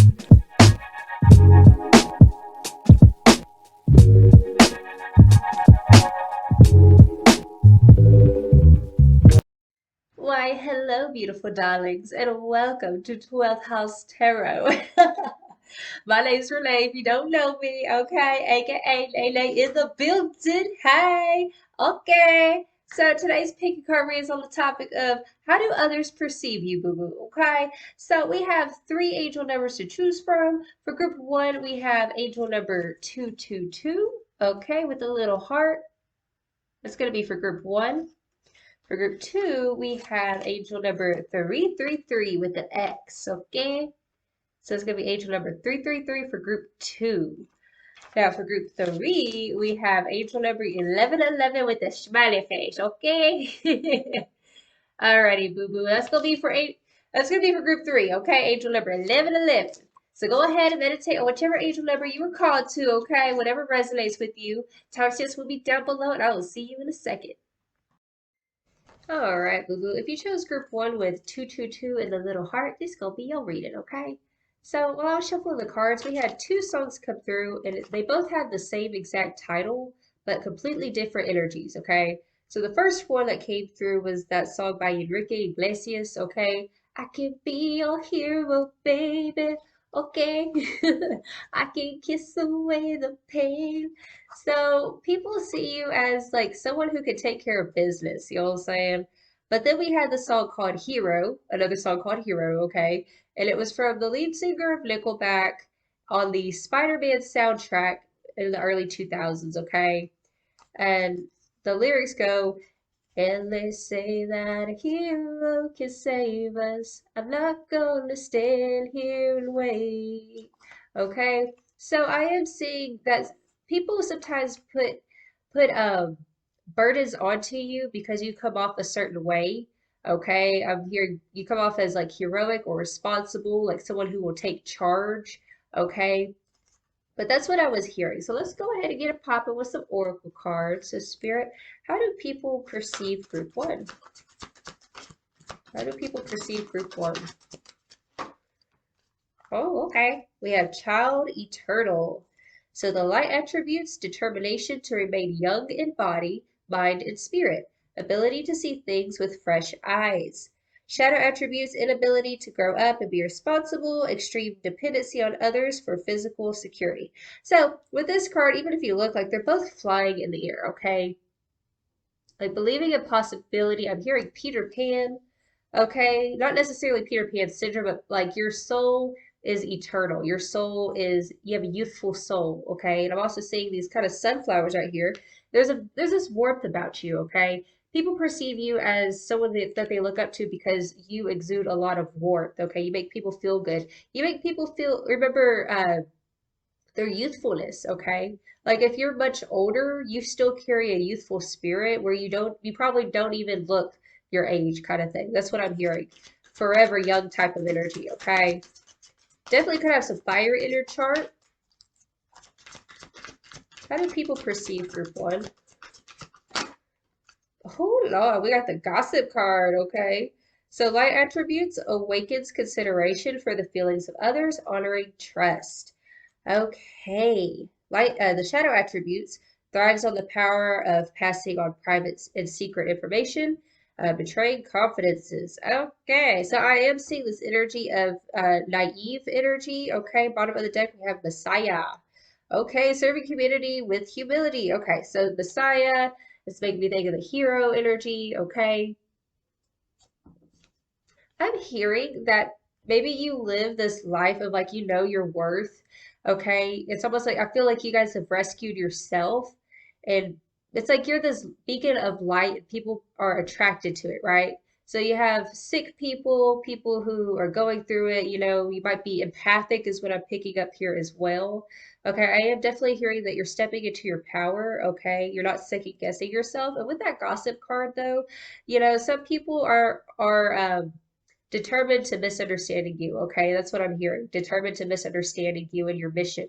Why, hello, beautiful darlings, and welcome to 12th House Tarot. My name's Renee, if you don't know me, okay? A.k.a. Renee in the building. Hey, okay. So today's pick a card read is on the topic of how do others perceive you, boo boo, okay? So we have three angel numbers to choose from. For group one, we have angel number 222, okay, with a little heart. That's going to be for group one. For group two, we have angel number 333 with an X, okay? So it's going to be angel number 333 for group two. Now for group three, we have angel number 1111 with a smiley face, okay? Alrighty, boo-boo. That's gonna be for group three, okay? Angel number 1111. So go ahead and meditate on whichever angel number you were called to, okay? Whatever resonates with you. Timestamps will be down below, and I will see you in a second. All right, Boo Boo. If you chose group one with 222 and the little heart, this gonna be your reading, okay? So while I was shuffling the cards, we had two songs come through, and they both had the same exact title, but completely different energies, okay? So the first one that came through was that song by Enrique Iglesias, okay? I can be your hero, baby, okay? I can kiss away the pain. So people see you as like someone who can take care of business, you know what I'm saying? But then we had the song called Hero, another song called Hero, okay? And it was from the lead singer of Nickelback on the Spider-Man soundtrack in the early 2000s, okay? And the lyrics go, and they say that a hero can save us. I'm not gonna stand here and wait. Okay? So I am seeing that people sometimes put burdens onto you because you come off a certain way. Okay? I'm hearing you come off as like heroic or responsible, like someone who will take charge. Okay? But that's what I was hearing. So let's go ahead and get it popping with some oracle cards. So Spirit, how do people perceive group one? How do people perceive group one? Oh, okay. We have child eternal. So the light attributes determination to remain young in body, mind, and spirit, ability to see things with fresh eyes. Shadow attributes inability to grow up and be responsible, extreme dependency on others for physical security. So with this card, even if you look like they're both flying in the air, okay? Like believing in possibility, I'm hearing Peter Pan, okay? Not necessarily Peter Pan syndrome, but like your soul is eternal. Your soul is, you have a youthful soul, okay? And I'm also seeing these kind of sunflowers right here. There's this warmth about you, okay? People perceive you as someone that they look up to because you exude a lot of warmth, okay? You make people feel good. You make people feel, remember, their youthfulness, okay? Like if you're much older, you still carry a youthful spirit where you probably don't even look your age kind of thing. That's what I'm hearing. Forever young type of energy, okay? Definitely could have some fire in your chart. How do people perceive group one? Oh Lord, we got the gossip card, okay? So light attributes awakens consideration for the feelings of others, honoring trust. Okay. The shadow attributes thrives on the power of passing on private and secret information, betraying confidences. Okay, so I am seeing this energy of naive energy. Okay, bottom of the deck we have Messiah. Okay, serving community with humility. Okay, so Messiah is making me think of the hero energy. Okay, I'm hearing that maybe you live this life of like you know your worth. Okay. It's almost like I feel like you guys have rescued yourself and it's like you're this beacon of light and people are attracted to it, right? So you have sick people, people who are going through it, you know, you might be empathic is what I'm picking up here as well. Okay, I am definitely hearing that you're stepping into your power, okay? You're not second guessing yourself. And with that gossip card though, you know, some people are determined to misunderstanding you, okay? That's what I'm hearing. Determined to misunderstanding you and your mission,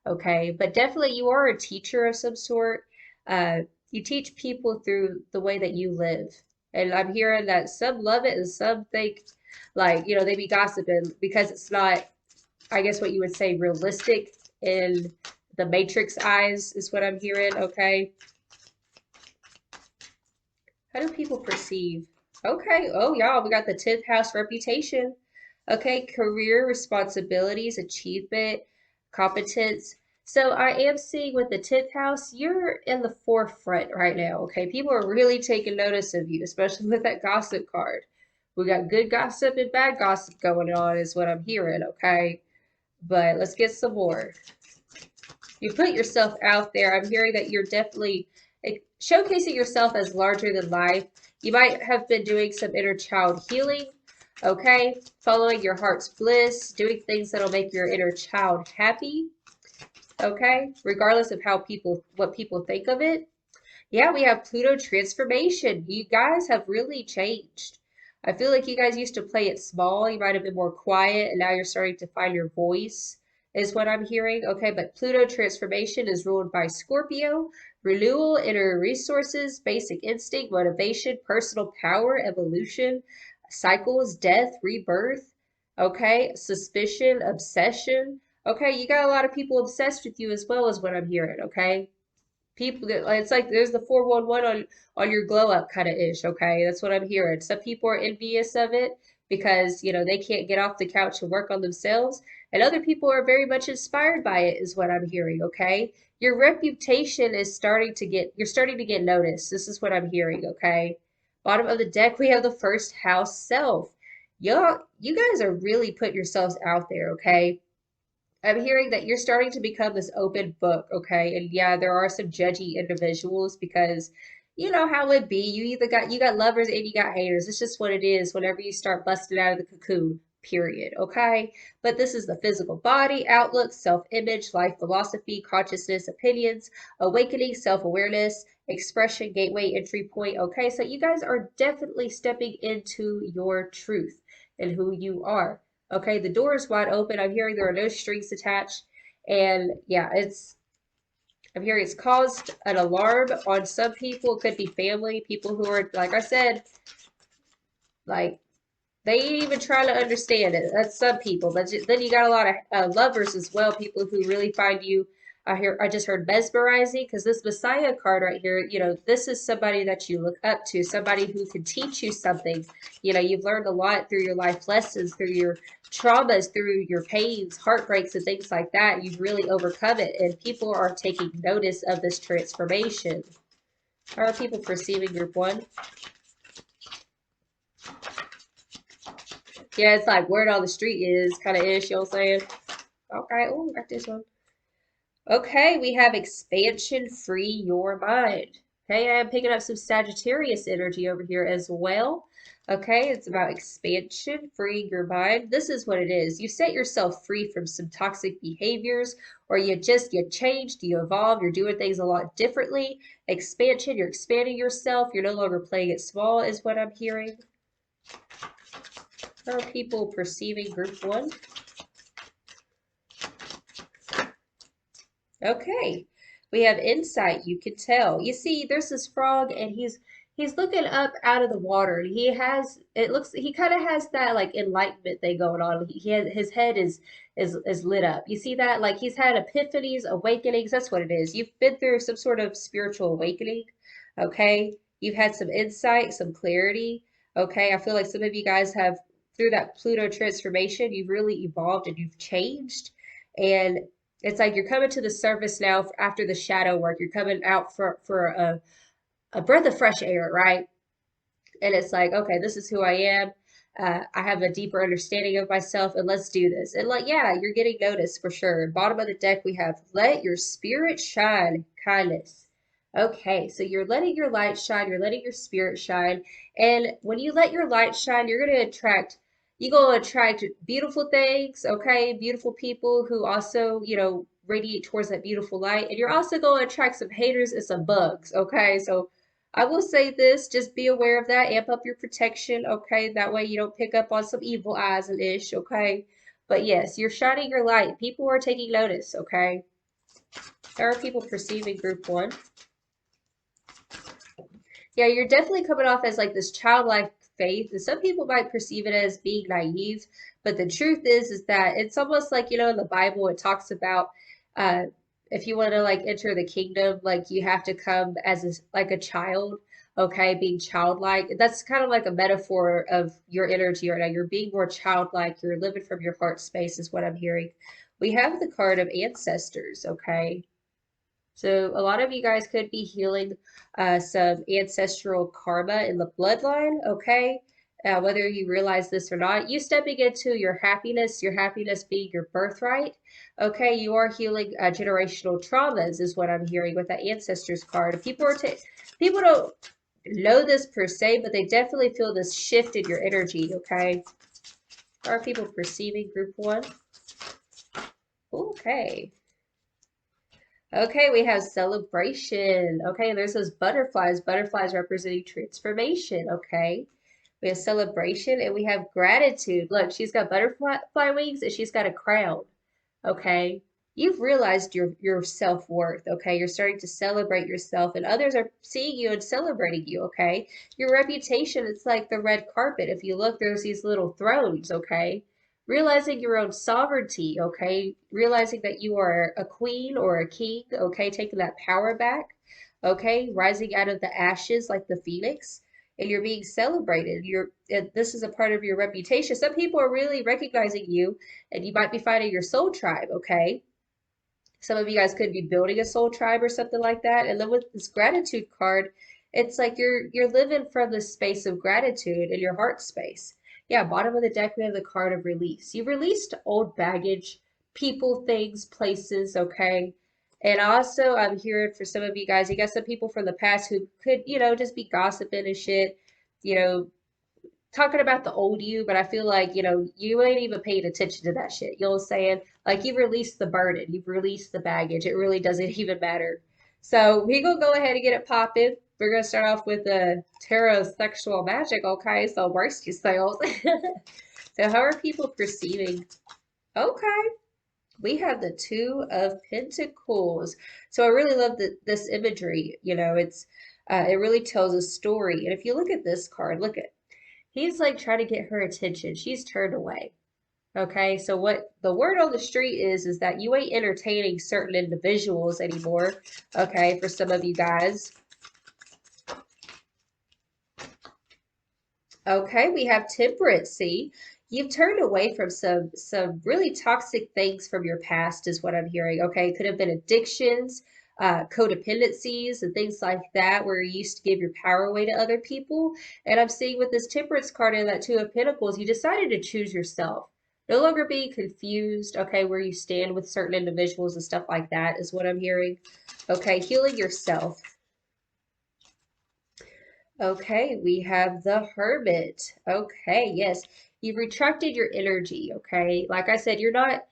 okay? But definitely you are a teacher of some sort. You teach people through the way that you live. And I'm hearing that some love it and some think like, you know, they be gossiping because it's not I guess what you would say, realistic in the Matrix eyes is what I'm hearing, okay? How do people perceive? Okay, oh, y'all, we got the 10th house reputation. Okay, career, responsibilities, achievement, competence. So I am seeing with the 10th house, you're in the forefront right now, okay? People are really taking notice of you, especially with that gossip card. We got good gossip and bad gossip going on, is what I'm hearing, okay? But let's get some more. You put yourself out there. I'm hearing that you're definitely showcasing yourself as larger than life. You might have been doing some inner child healing, okay? Following your heart's bliss, doing things that'll make your inner child happy, okay? Regardless of what people think of it. Yeah, we have Pluto transformation. You guys have really changed. I feel like you guys used to play it small. You might have been more quiet, and now you're starting to find your voice, is what I'm hearing. Okay, but Pluto transformation is ruled by Scorpio. Renewal, inner resources, basic instinct, motivation, personal power, evolution, cycles, death, rebirth. Okay, suspicion, obsession. Okay, you got a lot of people obsessed with you as well, as what I'm hearing. Okay, people, it's like there's the 411 on your glow up kind of ish, okay? That's what I'm hearing. Some people are envious of it because, they can't get off the couch and work on themselves, and other people are very much inspired by it, is what I'm hearing, okay? Your reputation is you're starting to get noticed. This is what I'm hearing, okay? Bottom of the deck, we have the first house self. You guys are really putting yourselves out there, okay? I'm hearing that you're starting to become this open book, okay? And yeah, there are some judgy individuals because you know how it be. You got lovers and you got haters. It's just what it is whenever you start busting out of the cocoon, period, okay? But this is the physical body, outlook, self-image, life philosophy, consciousness, opinions, awakening, self-awareness, expression, gateway, entry point, okay? So you guys are definitely stepping into your truth and who you are. Okay, the door is wide open. I'm hearing there are no strings attached. And yeah, I'm hearing it's caused an alarm on some people. It could be family, people who are, like I said, like they ain't even trying to understand it. That's some people. But then you got a lot of lovers as well, people who really find you. I just heard mesmerizing because this Messiah card right here, this is somebody that you look up to, somebody who can teach you something. You've learned a lot through your life lessons, through your traumas, through your pains, heartbreaks, and things like that. You've really overcome it, and people are taking notice of this transformation. How are people perceiving group one? Yeah, it's like word on the street is kind of ish, you know what I'm saying? Okay, oh, got this one. Okay, we have expansion, free your mind. Okay, I am picking up some Sagittarius energy over here as well. Okay, it's about expansion, freeing your mind. This is what it is. You set yourself free from some toxic behaviors, or you changed, you evolved, you're doing things a lot differently. Expansion, you're expanding yourself. You're no longer playing it small, is what I'm hearing. How are people perceiving group one? Okay, we have insight. You can tell. You see, there's this frog, and he's looking up out of the water. He kind of has that like enlightenment thing going on. His head is lit up. You see that? Like he's had epiphanies, awakenings. That's what it is. You've been through some sort of spiritual awakening. Okay, you've had some insight, some clarity. Okay, I feel like some of you guys have through that Pluto transformation, you've really evolved and you've changed. And it's like you're coming to the surface now after the shadow work. You're coming out for a breath of fresh air, right? And it's like, okay, this is who I am. I have a deeper understanding of myself, and let's do this. And like, yeah, you're getting noticed for sure. Bottom of the deck, we have let your spirit shine, kindness. Okay, so you're letting your light shine, you're letting your spirit shine. And when you let your light shine, you're going to attract beautiful things, okay? Beautiful people who also, radiate towards that beautiful light. And you're also going to attract some haters and some bugs, okay? So I will say this, just be aware of that, amp up your protection, okay? That way you don't pick up on some evil eyes and ish, okay? But yes, you're shining your light. People are taking notice, okay? How are people perceiving group one? Yeah, you're definitely coming off as like this childlike faith, and some people might perceive it as being naive, But the truth is that it's almost like, you know, in the Bible, it talks about uh, if you want to like enter the kingdom, like you have to come as like a child, okay, being childlike. That's kind of like a metaphor of your energy right now. You're being more childlike. You're living from your heart space, is what I'm hearing. We have the card of ancestors, okay? So a lot of you guys could be healing some ancestral karma in the bloodline, okay? Whether you realize this or not, you stepping into your happiness being your birthright, okay? You are healing generational traumas, is what I'm hearing with that ancestors card. People don't know this per se, but they definitely feel this shift in your energy, okay? Are people perceiving group one? Okay. Okay, we have celebration. Okay, there's those butterflies. Butterflies representing transformation. Okay, we have celebration and we have gratitude. Look, she's got butterfly wings and she's got a crown. Okay, you've realized your self-worth. Okay, you're starting to celebrate yourself and others are seeing you and celebrating you. Okay, your reputation, it's like the red carpet. If you look, there's these little thrones. Okay, realizing your own sovereignty. Okay, realizing that you are a queen or a king. Okay, taking that power back. Okay, rising out of the ashes like the phoenix, and you're being celebrated. This is a part of your reputation. Some people are really recognizing you, and you might be finding your soul tribe, okay? Some of you guys could be building a soul tribe or something like that. And then with this gratitude card, it's like you're living from this space of gratitude in your heart space. Yeah, bottom of the deck, we have the card of release. You've released old baggage, people, things, places, okay? And also, I'm hearing for some of you guys, you got some people from the past who could, you know, just be gossiping and shit, you know, talking about the old you, but I feel like, you know, you ain't even paying attention to that shit. You know what I'm saying? Like you've released the burden, you've released the baggage. It really doesn't even matter. So we gonna go ahead and get it popping. We're gonna start off with the tarot sexual magic, okay? So brace yourselves. So how are people perceiving? Okay. We have the Two of Pentacles. So I really love this imagery. You know, it really tells a story. And if you look at this card, look at he's like trying to get her attention. She's turned away. Okay, so what the word on the street is that you ain't entertaining certain individuals anymore. Okay, for some of you guys. Okay, we have temperance. See, you've turned away from some really toxic things from your past, is what I'm hearing. Okay, it could have been addictions, codependencies, and things like that, where you used to give your power away to other people. And I'm seeing with this temperance card and that Two of Pentacles, you decided to choose yourself. No longer being confused, okay, where you stand with certain individuals and stuff like that is what I'm hearing. Okay, healing yourself. Okay, we have the Hermit. Okay, yes. You've retracted your energy, okay? Like I said, you're not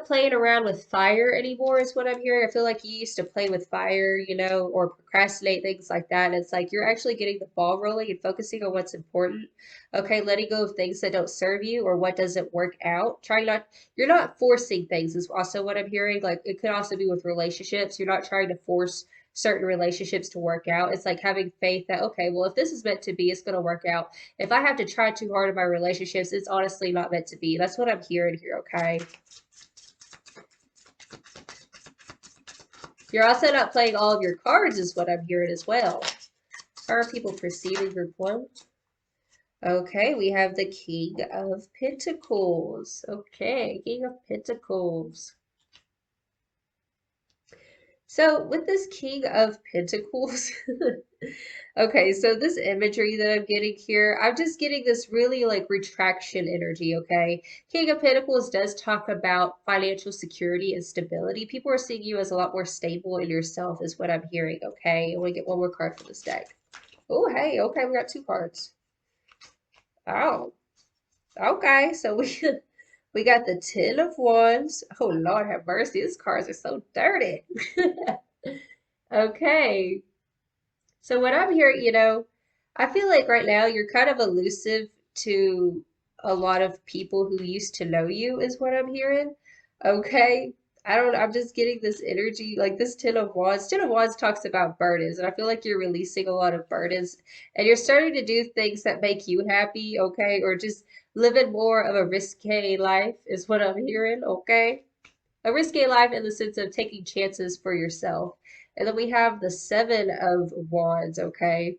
playing around with fire anymore is what I'm hearing. I feel like you used to play with fire, you know, or procrastinate things like that. And it's like you're actually getting the ball rolling and focusing on what's important. Okay, letting go of things that don't serve you or what doesn't work out. You're not forcing things is also what I'm hearing. Like it could also be with relationships. You're not trying to force certain relationships to work out. It's like having faith that, okay, well, if this is meant to be, it's going to work out. If I have to try too hard in my relationships, it's honestly not meant to be. That's what I'm hearing here, okay? You're also not playing all of your cards is what I'm hearing as well. How are people perceiving group one? Okay, we have the King of Pentacles. Okay, King of Pentacles. So with this King of Pentacles, okay, so this imagery that I'm getting here, I'm just getting this really like retraction energy, okay? King of Pentacles does talk about financial security and stability. People are seeing you as a lot more stable in yourself is what I'm hearing, okay? And we get one more card for this deck. Oh, hey, okay, we got two cards. Oh, okay, so we got the Ten of Wands. Oh, Lord have mercy, these cards are so dirty. Okay. So what I'm hearing, you know, I feel like right now you're kind of elusive to a lot of people who used to know you, is what I'm hearing. Okay. I'm just getting this energy, like this Ten of Wands. Ten of Wands talks about burdens, and I feel like you're releasing a lot of burdens, and you're starting to do things that make you happy, okay? Or just living more of a risque life is what I'm hearing, okay? A risque life in the sense of taking chances for yourself. And then we have the Seven of Wands, okay?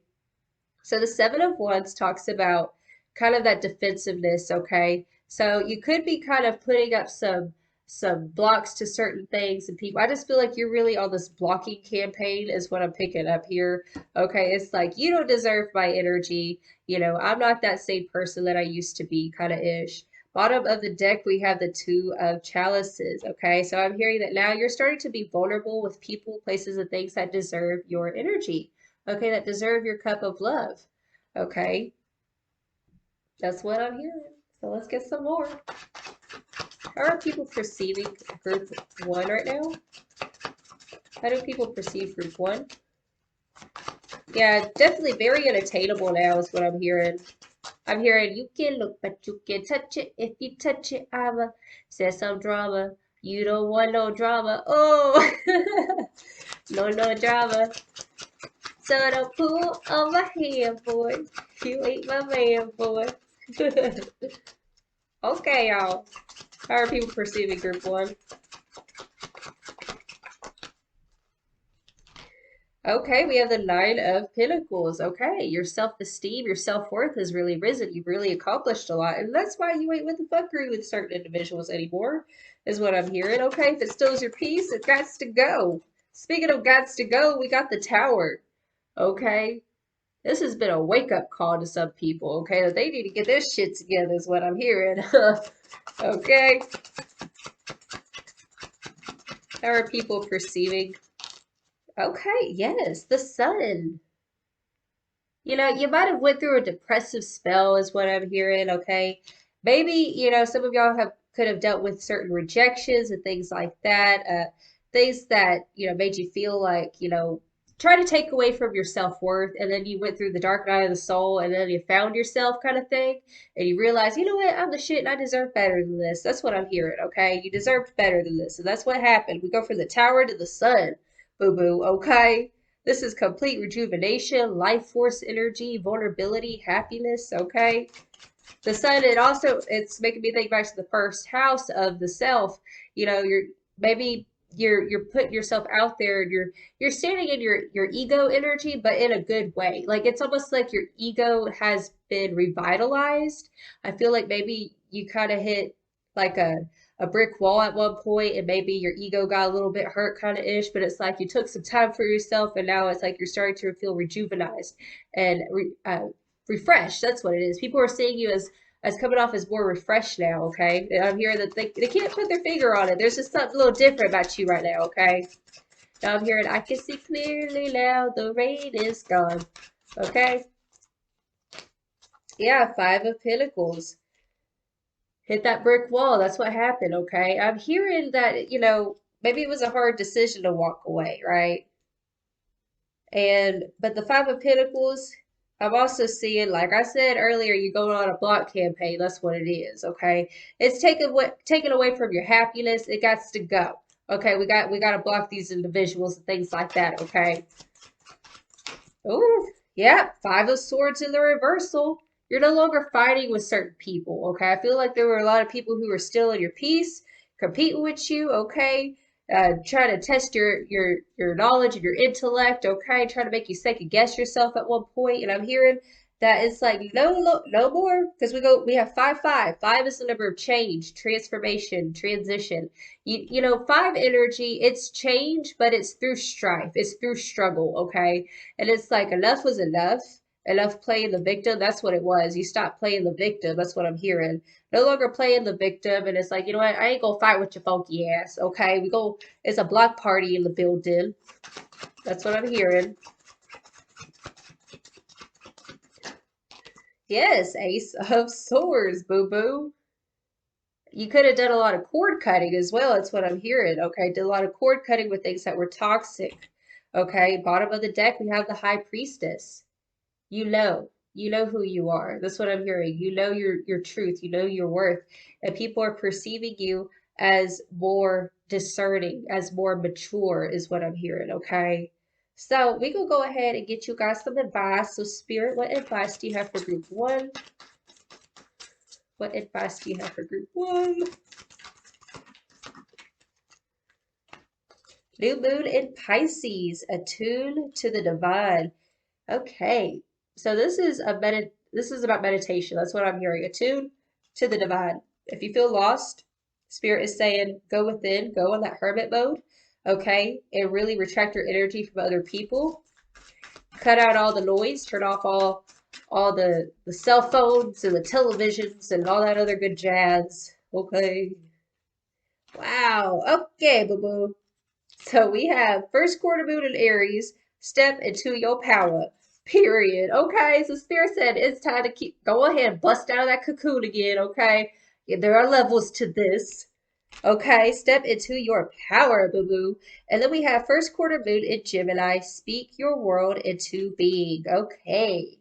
So the Seven of Wands talks about kind of that defensiveness, okay? So you could be kind of putting up some blocks to certain things and people. I just feel like you're really on this blocking campaign is what I'm picking up here. Okay, it's like you don't deserve my energy. You know, I'm not that same person that I used to be, kind of ish. Bottom of the deck, we have the Two of Chalices. Okay, so I'm hearing that now you're starting to be vulnerable with people, places, and things that deserve your energy. Okay, that deserve your cup of love. Okay, that's what I'm hearing. So let's get some more. How are people perceiving group one right now? How do people perceive group one? Yeah, definitely very unattainable now is what I'm hearing. I'm hearing you can look, but you can touch it. If you touch it, I'ma say some drama. You don't want no drama. Oh, no drama. So don't pull on my hand, boy. You ain't my man, boy. Okay, y'all. How are people perceiving group one? Okay, we have the Nine of Pentacles. Okay, your self-esteem, your self-worth has really risen. You've really accomplished a lot. And that's why you ain't with the fuckery with certain individuals anymore, is what I'm hearing. Okay, if it steals your peace, it gots to go. Speaking of gots to go, we got the Tower. Okay, this has been a wake-up call to some people. Okay, that they need to get their shit together is what I'm hearing. Okay, how are people perceiving? Okay, yes, the Sun. You know, you might have went through a depressive spell is what I'm hearing, okay? Maybe, you know, some of y'all have could have dealt with certain rejections and things like that. Things that, you know, made you feel like, you know, try to take away from your self-worth, and then you went through the dark night of the soul and then you found yourself kind of thing, and you realize, you know what, I'm the shit and I deserve better than this. That's what I'm hearing, okay? You deserved better than this. And that's what happened. We go from the Tower to the Sun, boo-boo, okay? This is complete rejuvenation, life force energy, vulnerability, happiness, okay? The Sun, it's making me think back to the first house of the self. You know, maybe you're putting yourself out there and you're standing in your ego energy, but in a good way. Like it's almost like your ego has been revitalized. I feel like maybe you kind of hit like a brick wall at one point and maybe your ego got a little bit hurt kind of ish, but it's like you took some time for yourself and now it's like you're starting to feel rejuvenized and refreshed. That's what it is. People are seeing you as coming off as more refreshed now, okay? And I'm hearing that they can't put their finger on it. There's just something a little different about you right now, okay? Now I'm hearing I can see clearly now the rain is gone. Okay? Yeah, Five of Pentacles. Hit that brick wall. That's what happened, okay? I'm hearing that, you know, maybe it was a hard decision to walk away, right? But the Five of Pentacles, I'm also seeing, like I said earlier, you're going on a block campaign. That's what it is, okay? It's taken away from your happiness. It got to go. Okay, we got to block these individuals and things like that, okay? Oh, yeah, Five of Swords in the reversal. You're no longer fighting with certain people, okay? I feel like there were a lot of people who were still in your peace, competing with you, okay? Trying to test your knowledge and your intellect, okay? Trying to make you second guess yourself at one point, and I'm hearing that it's like no more because we have 5 5. 5 is the number of change, transformation, transition. You know, 5 energy, it's change, but it's through strife, it's through struggle, okay? And it's like enough was enough. Enough playing the victim. That's what it was. You stopped playing the victim. That's what I'm hearing. No longer playing the victim. And it's like, you know what? I ain't gonna fight with your funky ass. Okay. It's a block party in the building. That's what I'm hearing. Yes, Ace of Swords, boo-boo. You could have done a lot of cord cutting as well. That's what I'm hearing. Okay. Did a lot of cord cutting with things that were toxic. Okay. Bottom of the deck, we have the High Priestess. You know who you are. That's what I'm hearing. You know your truth. You know your worth. And people are perceiving you as more discerning, as more mature is what I'm hearing, okay? So we can go ahead and get you guys some advice. So Spirit, what advice do you have for group one? What advice do you have for group 1? New moon in Pisces, attuned to the divine. Okay, so this is about meditation. That's what I'm hearing. Attune to the divine. If you feel lost, Spirit is saying go within, go on that hermit mode, okay, and really retract your energy from other people. Cut out all the noise, turn off all the cell phones and the televisions and all that other good jazz. Okay. Wow. Okay, boo boo. So we have first quarter moon in Aries, step into your power. Period. Okay, so Spirit said it's time to go ahead and bust out of that cocoon again, okay? Yeah, there are levels to this. Okay, step into your power, boo-boo. And then we have first quarter moon in Gemini, speak your world into being. Okay.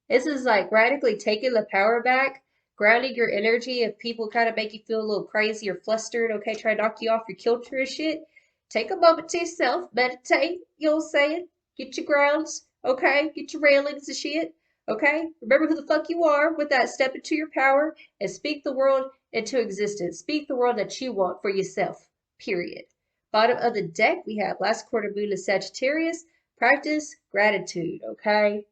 This is like radically taking the power back, grounding your energy. If people kind of make you feel a little crazy or flustered, okay, try to knock you off your kilter and shit. Take a moment to yourself, meditate, you know what I'm saying? Get your grounds, okay? Get your railings and shit, okay? Remember who the fuck you are with that step into your power and speak the world into existence. Speak the world that you want for yourself, period. Bottom of the deck, we have last quarter moon in Sagittarius. Practice gratitude, okay?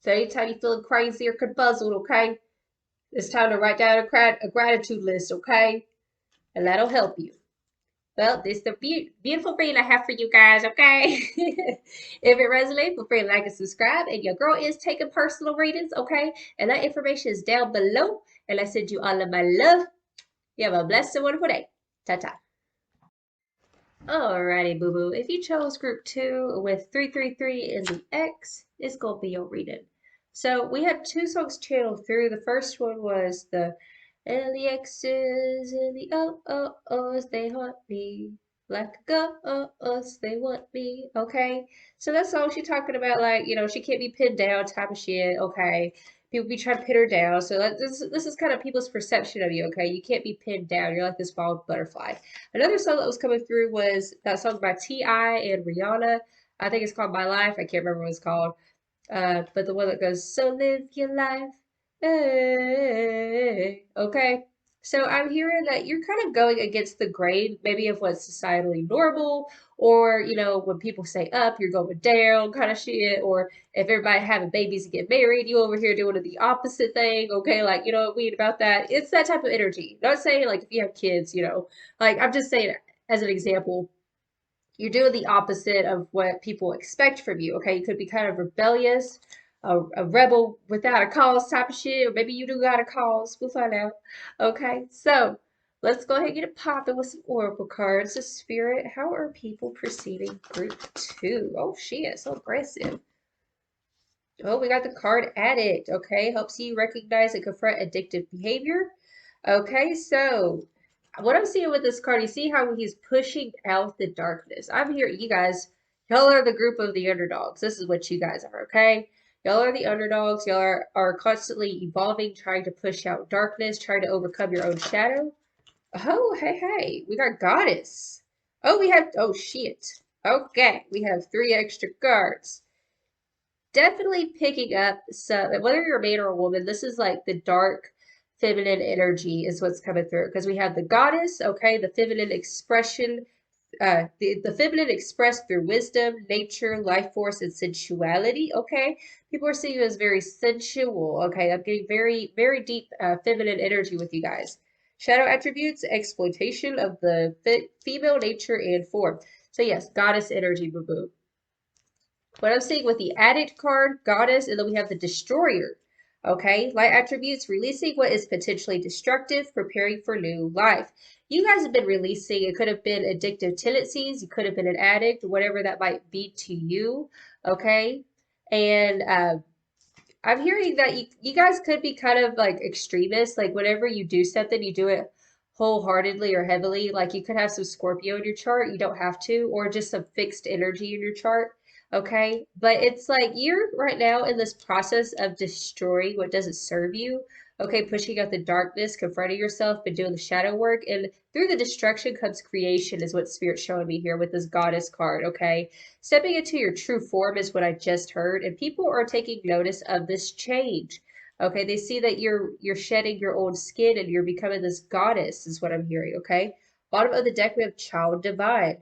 So anytime you're feeling crazy or confuzzled, okay, it's time to write down a gratitude list, okay? And that'll help you. Well, this is the beautiful reading I have for you guys, okay? If it resonates, feel free to like and subscribe. And your girl is taking personal readings, okay? And that information is down below. And I send you all of my love. You have a blessed and wonderful day. Ta-ta. Alrighty, boo-boo. If you chose group 2 with 333 in the X, it's going to be your reading. So we had 2 songs channeled through. The first one was the and the X's and the O-O-O's, they haunt me. Like ghosts, they want me. Okay? So that song she talking about, like, you know, she can't be pinned down type of shit. Okay? People be trying to pin her down. So this is kind of people's perception of you, okay? You can't be pinned down. You're like this wild butterfly. Another song that was coming through was that song by T.I. and Rihanna. I think it's called My Life. I can't remember what it's called. But the one that goes, so live your life. Hey. Okay. So I'm hearing that you're kind of going against the grain, maybe of what's societally normal, or, you know, when people say up, you're going down kind of shit, or if everybody having babies and get married, you over here doing the opposite thing, okay? Like, you know what I mean about that? It's that type of energy. Not saying, like, if you have kids, you know, like, I'm just saying as an example, you're doing the opposite of what people expect from you, okay? You could be kind of rebellious, a rebel without a cause type of shit, or maybe you do got a cause. We'll find out. Okay, so let's go ahead and get it popping with some oracle cards. The Spirit, how are people perceiving group 2? Oh shit, so aggressive. Oh, we got the card Addict, okay? Helps you recognize and confront addictive behavior. Okay, so what I'm seeing with this card, you see how he's pushing out the darkness. I'm here, you guys, y'all are the group of the underdogs. This is what you guys are, okay? Y'all are the underdogs. Y'all are constantly evolving, trying to push out darkness, trying to overcome your own shadow. Oh, hey, we got Goddess. Oh, shit. Okay, we have 3 extra cards. Definitely picking up some, whether you're a man or a woman, this is like the dark feminine energy is what's coming through, because we have the goddess, okay, the feminine expression, the feminine expressed through wisdom, nature, life force, and sensuality, okay? People are seeing you as very sensual, okay? I'm getting very, very deep feminine energy with you guys. Shadow attributes, exploitation of the female nature and form. So yes, goddess energy, boo-boo. What I'm seeing with the Addict card, Goddess, and then we have the Destroyer. Okay, light attributes, releasing what is potentially destructive, preparing for new life. You guys have been releasing, it could have been addictive tendencies, you could have been an addict, whatever that might be to you. Okay, and I'm hearing that you guys could be kind of like extremists, like whenever you do something, you do it wholeheartedly or heavily. Like you could have some Scorpio in your chart, you don't have to, or just some fixed energy in your chart. Okay, but it's like you're right now in this process of destroying what doesn't serve you. Okay, pushing out the darkness, confronting yourself, but doing the shadow work. And through the destruction comes creation, is what Spirit's showing me here with this Goddess card. Okay, stepping into your true form is what I just heard, and people are taking notice of this change. Okay, they see that you're shedding your old skin and you're becoming this goddess, is what I'm hearing. Okay, bottom of the deck we have Child Divine.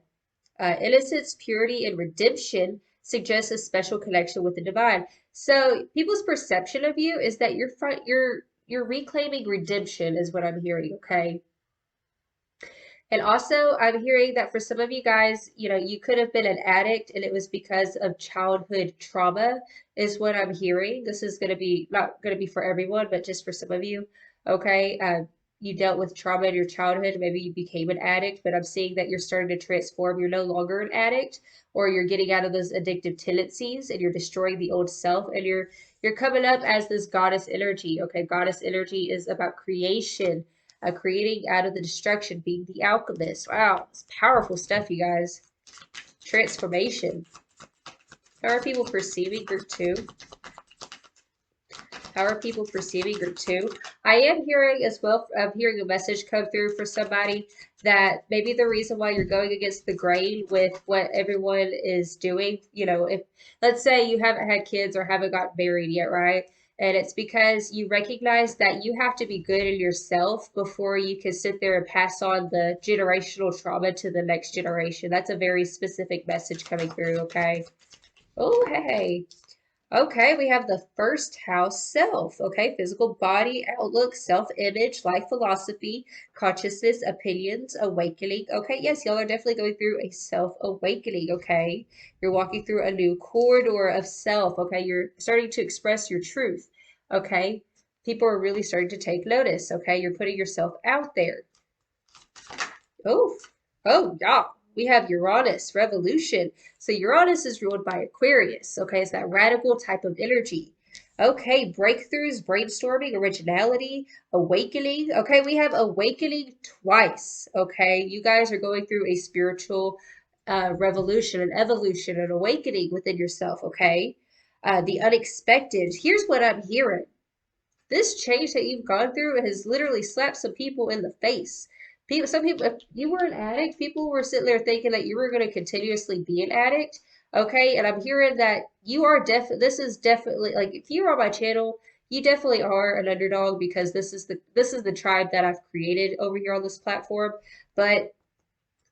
Innocence, purity, and redemption suggests a special connection with the divine. So people's perception of you is that you're reclaiming redemption, is what I'm hearing. Okay. And also, I'm hearing that for some of you guys, you know, you could have been an addict and it was because of childhood trauma, is what I'm hearing. This is going to be not going to be for everyone, but just for some of you. Okay. You dealt with trauma in your childhood. Maybe you became an addict, but I'm seeing that you're starting to transform. You're no longer an addict, or you're getting out of those addictive tendencies and you're destroying the old self, and you're coming up as this goddess energy. Okay. Goddess energy is about creation, creating out of the destruction, being the alchemist. Wow, it's powerful stuff, you guys. Transformation. How are people perceiving group 2? How are people perceiving group 2? I am hearing as well, I'm hearing a message come through for somebody that maybe the reason why you're going against the grain with what everyone is doing, you know, if let's say you haven't had kids or haven't got married yet, right? And it's because you recognize that you have to be good in yourself before you can sit there and pass on the generational trauma to the next generation. That's a very specific message coming through, okay? Oh, hey. Okay, we have the first house self. Okay, physical body, outlook, self-image, life philosophy, consciousness, opinions, awakening. Okay, yes, y'all are definitely going through a self-awakening. Okay, you're walking through a new corridor of self. Okay, you're starting to express your truth. Okay, people are really starting to take notice. Okay, you're putting yourself out there. Oh, yeah. We have Uranus, revolution. So Uranus is ruled by Aquarius. Okay, it's that radical type of energy. Okay, breakthroughs, brainstorming, originality, awakening. Okay, we have awakening twice. Okay, you guys are going through a spiritual revolution, an evolution, an awakening within yourself. Okay, the unexpected. Here's what I'm hearing. This change that you've gone through has literally slapped some people in the face. Some people, if you were an addict, people were sitting there thinking that you were going to continuously be an addict. Okay, and I'm hearing that you are this is definitely like if you're on my channel, you definitely are an underdog because this is the tribe that I've created over here on this platform. But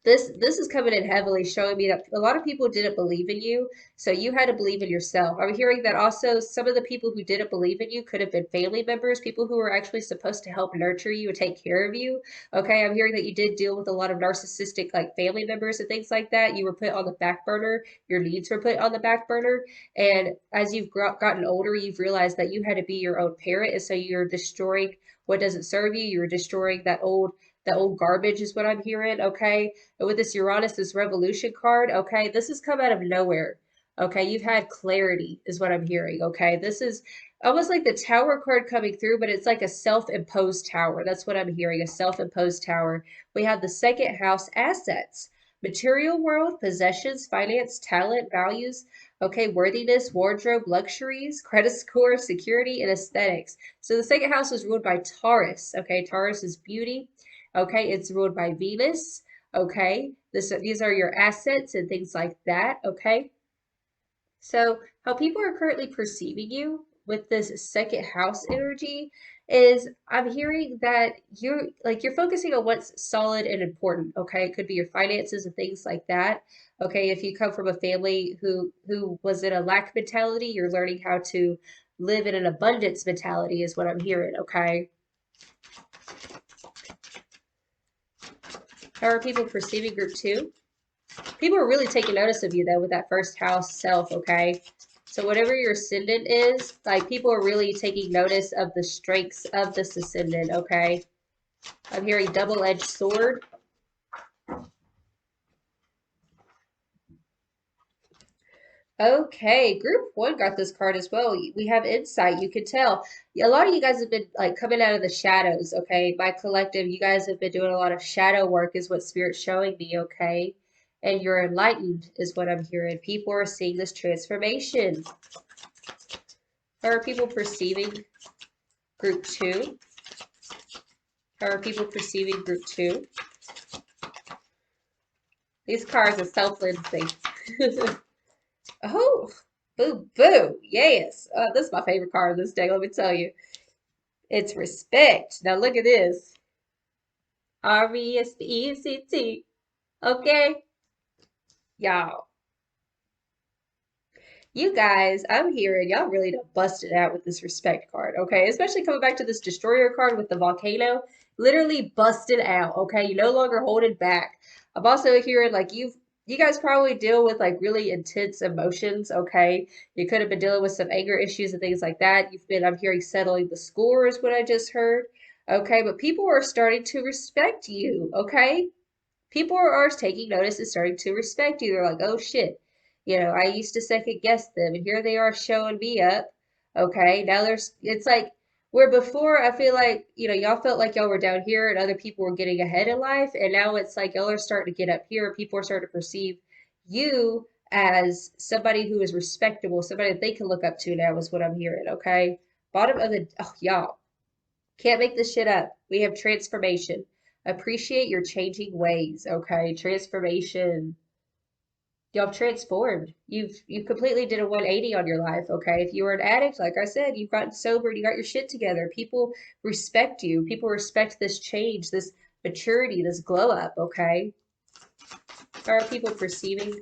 this is coming in heavily, showing me that a lot of people didn't believe in you, so you had to believe in yourself. I'm hearing that also some of the people who didn't believe in you could have been family members, people who were actually supposed to help nurture you and take care of you. Okay, I'm hearing that you did deal with a lot of narcissistic like family members and things like that. You were put on the back burner, your needs were put on the back burner, and as you've gotten older, you've realized that you had to be your own parent, and so you're destroying what doesn't serve you. You're destroying that old garbage is what I'm hearing. Okay, with this Uranus, this revolution card, okay, this has come out of nowhere. Okay, you've had clarity, is what I'm hearing. Okay, this is almost like the tower card coming through, but it's like a self-imposed tower. That's what I'm hearing, a self-imposed tower. We have the second house assets, material world, possessions, finance, talent, values. Okay, worthiness, wardrobe, luxuries, credit score, security, and aesthetics. So the second house is ruled by Taurus. Okay, Taurus is beauty. Okay, it's ruled by Venus. Okay, these are your assets and things like that. Okay, so how people are currently perceiving you with this second house energy is I'm hearing that you're focusing on what's solid and important. Okay, it could be your finances and things like that. Okay, if you come from a family who was in a lack mentality, you're learning how to live in an abundance mentality is what I'm hearing. Okay. How are people perceiving group 2? People are really taking notice of you, though, with that first house self, okay? So whatever your ascendant is, like, people are really taking notice of the strengths of this ascendant, okay? I'm hearing double-edged sword. Okay, group 1 got this card as well. We have insight, you can tell. A lot of you guys have been like coming out of the shadows, okay? My collective, you guys have been doing a lot of shadow work is what Spirit's showing me, okay? And you're enlightened is what I'm hearing. People are seeing this transformation. How are people perceiving group 2? How are people perceiving group 2? These cards are self-cleansing. Oh, Boo boo. Yes. This is my favorite card this day, let me tell you. It's respect. Now look at this. RESPECT. Okay? Y'all. You guys, I'm hearing y'all really done busted out with this respect card, okay? Especially coming back to this destroyer card with the volcano. Literally busted out, okay? You no longer hold it back. I'm also hearing like you guys probably deal with like really intense emotions, okay? You could have been dealing with some anger issues and things like that. I'm hearing settling the score is what I just heard. Okay, but people are starting to respect you, okay? People are taking notice and starting to respect you. They're like, oh shit, I used to second guess them, and here they are showing me up. Okay, now it's like where before I feel like, y'all felt like y'all were down here and other people were getting ahead in life, and now it's like y'all are starting to get up here. People are starting to perceive you as somebody who is respectable, somebody that they can look up to now, is what I'm hearing. Okay, bottom of the, oh, y'all. Can't make this shit up. We have transformation. Appreciate your changing ways, okay? Transformation. Y'all transformed. You've completely did a 180 on your life, okay? If you were an addict, like I said, you've gotten sober, you got your shit together. People respect you. People respect this change, this maturity, this glow up, okay? How are people perceiving?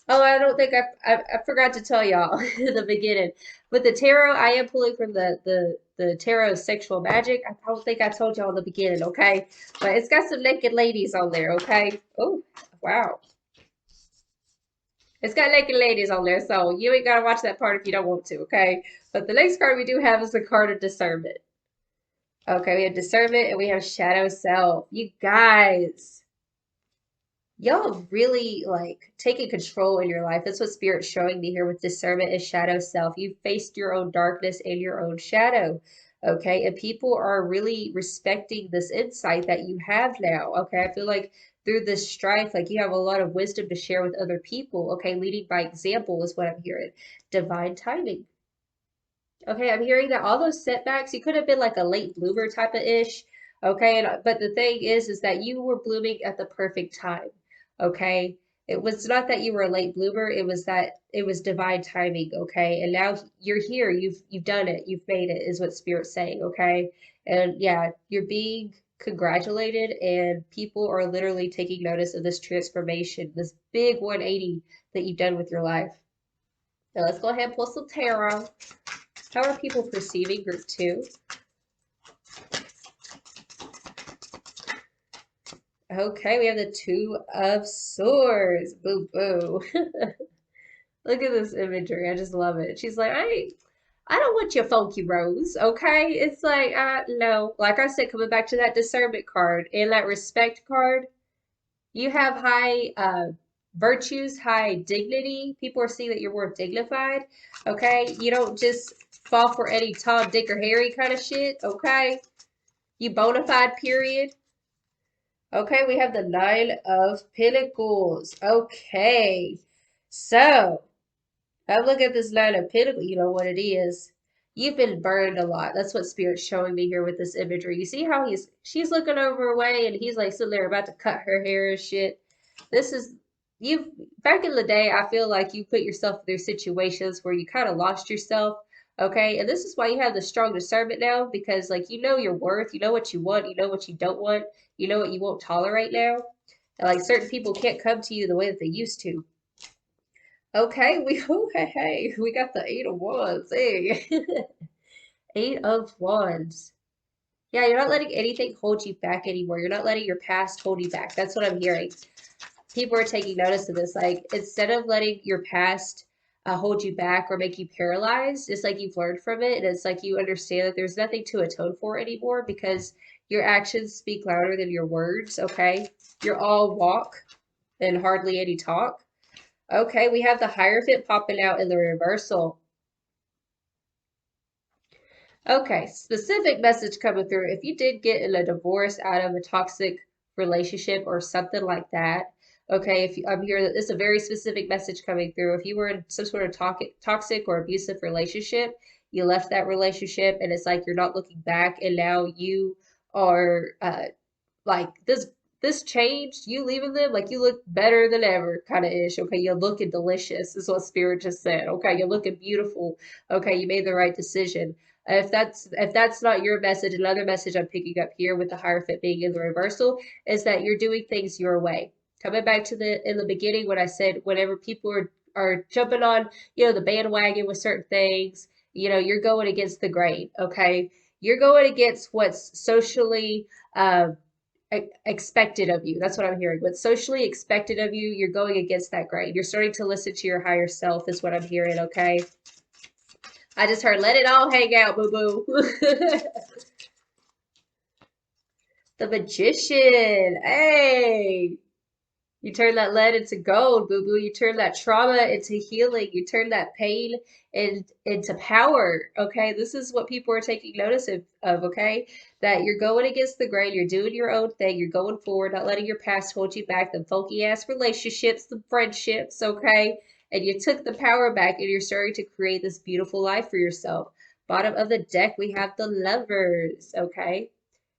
Oh, I don't think I forgot to tell y'all in the beginning. With the tarot, I am pulling from the tarot sexual magic. I don't think I told y'all in the beginning, okay? But it's got some naked ladies on there, okay? Oh, wow. It's got naked ladies on there, so you ain't gotta watch that part if you don't want to, okay? But the next card we do have is the card of discernment. Okay, we have discernment and we have shadow self. You guys. Y'all really like taking control in your life. That's what Spirit's showing me here with discernment and shadow self. You've faced your own darkness and your own shadow. Okay. And people are really respecting this insight that you have now. Okay. I feel like through this strife, like you have a lot of wisdom to share with other people. Okay. Leading by example is what I'm hearing. Divine timing. Okay, I'm hearing that all those setbacks, you could have been like a late bloomer type of ish. Okay, but the thing is that you were blooming at the perfect time. Okay, it was not that you were a late bloomer, it was that it was divine timing. Okay, and now you're here. You've done it. You've made it. Is what Spirit's saying. Okay, and yeah, you're being congratulated, and people are literally taking notice of this transformation, this big 180 that you've done with your life. Now let's go ahead and pull some tarot. How are people perceiving group two? Okay, we have the Two of Swords. Boo boo. Look at this imagery. I just love it. She's like, I don't want your funky rose, okay? It's like, no. Like I said, coming back to that discernment card and that respect card, you have high virtues, high dignity. People are seeing that you're more dignified, okay? You don't just fall for any Tom, Dick, or Harry kind of shit, okay? You bona fide, period. Okay, we have the Nine of Pentacles. Okay, so I look at this Nine of Pentacles. You know what it is. You've been burned a lot. That's what Spirit's showing me here with this imagery. You see how she's looking over her way and he's like sitting there about to cut her hair and shit. This is you've back in the day, I feel like you put yourself through situations where you kind of lost yourself. Okay, and this is why you have the strong discernment now, because like you know your worth, you know what you want, you know what you don't want, you know what you won't tolerate now. And like certain people can't come to you the way that they used to. Okay, we got the Eight of Wands. Hey. Eight of Wands. Yeah, you're not letting anything hold you back anymore. You're not letting your past hold you back. That's what I'm hearing. People are taking notice of this. Like, instead of letting your past hold you back or make you paralyzed, it's like you've learned from it. And it's like you understand that there's nothing to atone for anymore because your actions speak louder than your words, okay? You're all walk and hardly any talk. Okay, we have the Hierophant popping out in the reversal. Okay, specific message coming through. If you did get in a divorce out of a toxic relationship or something like that, okay, I'm here, it's a very specific message coming through. If you were in some sort of toxic or abusive relationship, you left that relationship and it's like you're not looking back and now you are like this this changed, you leaving them, like you look better than ever, kind of ish. Okay, you're looking delicious, is what Spirit just said. Okay, you're looking beautiful. Okay, you made the right decision. If that's not your message, another message I'm picking up here with the Hierophant being in the reversal is that you're doing things your way. Coming back to the in the beginning when I said whenever people are jumping on, the bandwagon with certain things, you're going against the grain, okay? You're going against what's socially expected of you. That's what I'm hearing. What's socially expected of you, you're going against that grain. You're starting to listen to your higher self is what I'm hearing, okay? I just heard let it all hang out, boo-boo. The Magician. Hey. You turn that lead into gold, boo boo. You turn that trauma into healing. You turn that pain into power. Okay, this is what people are taking notice of. Okay, that you're going against the grain. You're doing your own thing. You're going forward, not letting your past hold you back. The funky ass relationships, the friendships. Okay, and you took the power back, and you're starting to create this beautiful life for yourself. Bottom of the deck, we have the Lovers. Okay.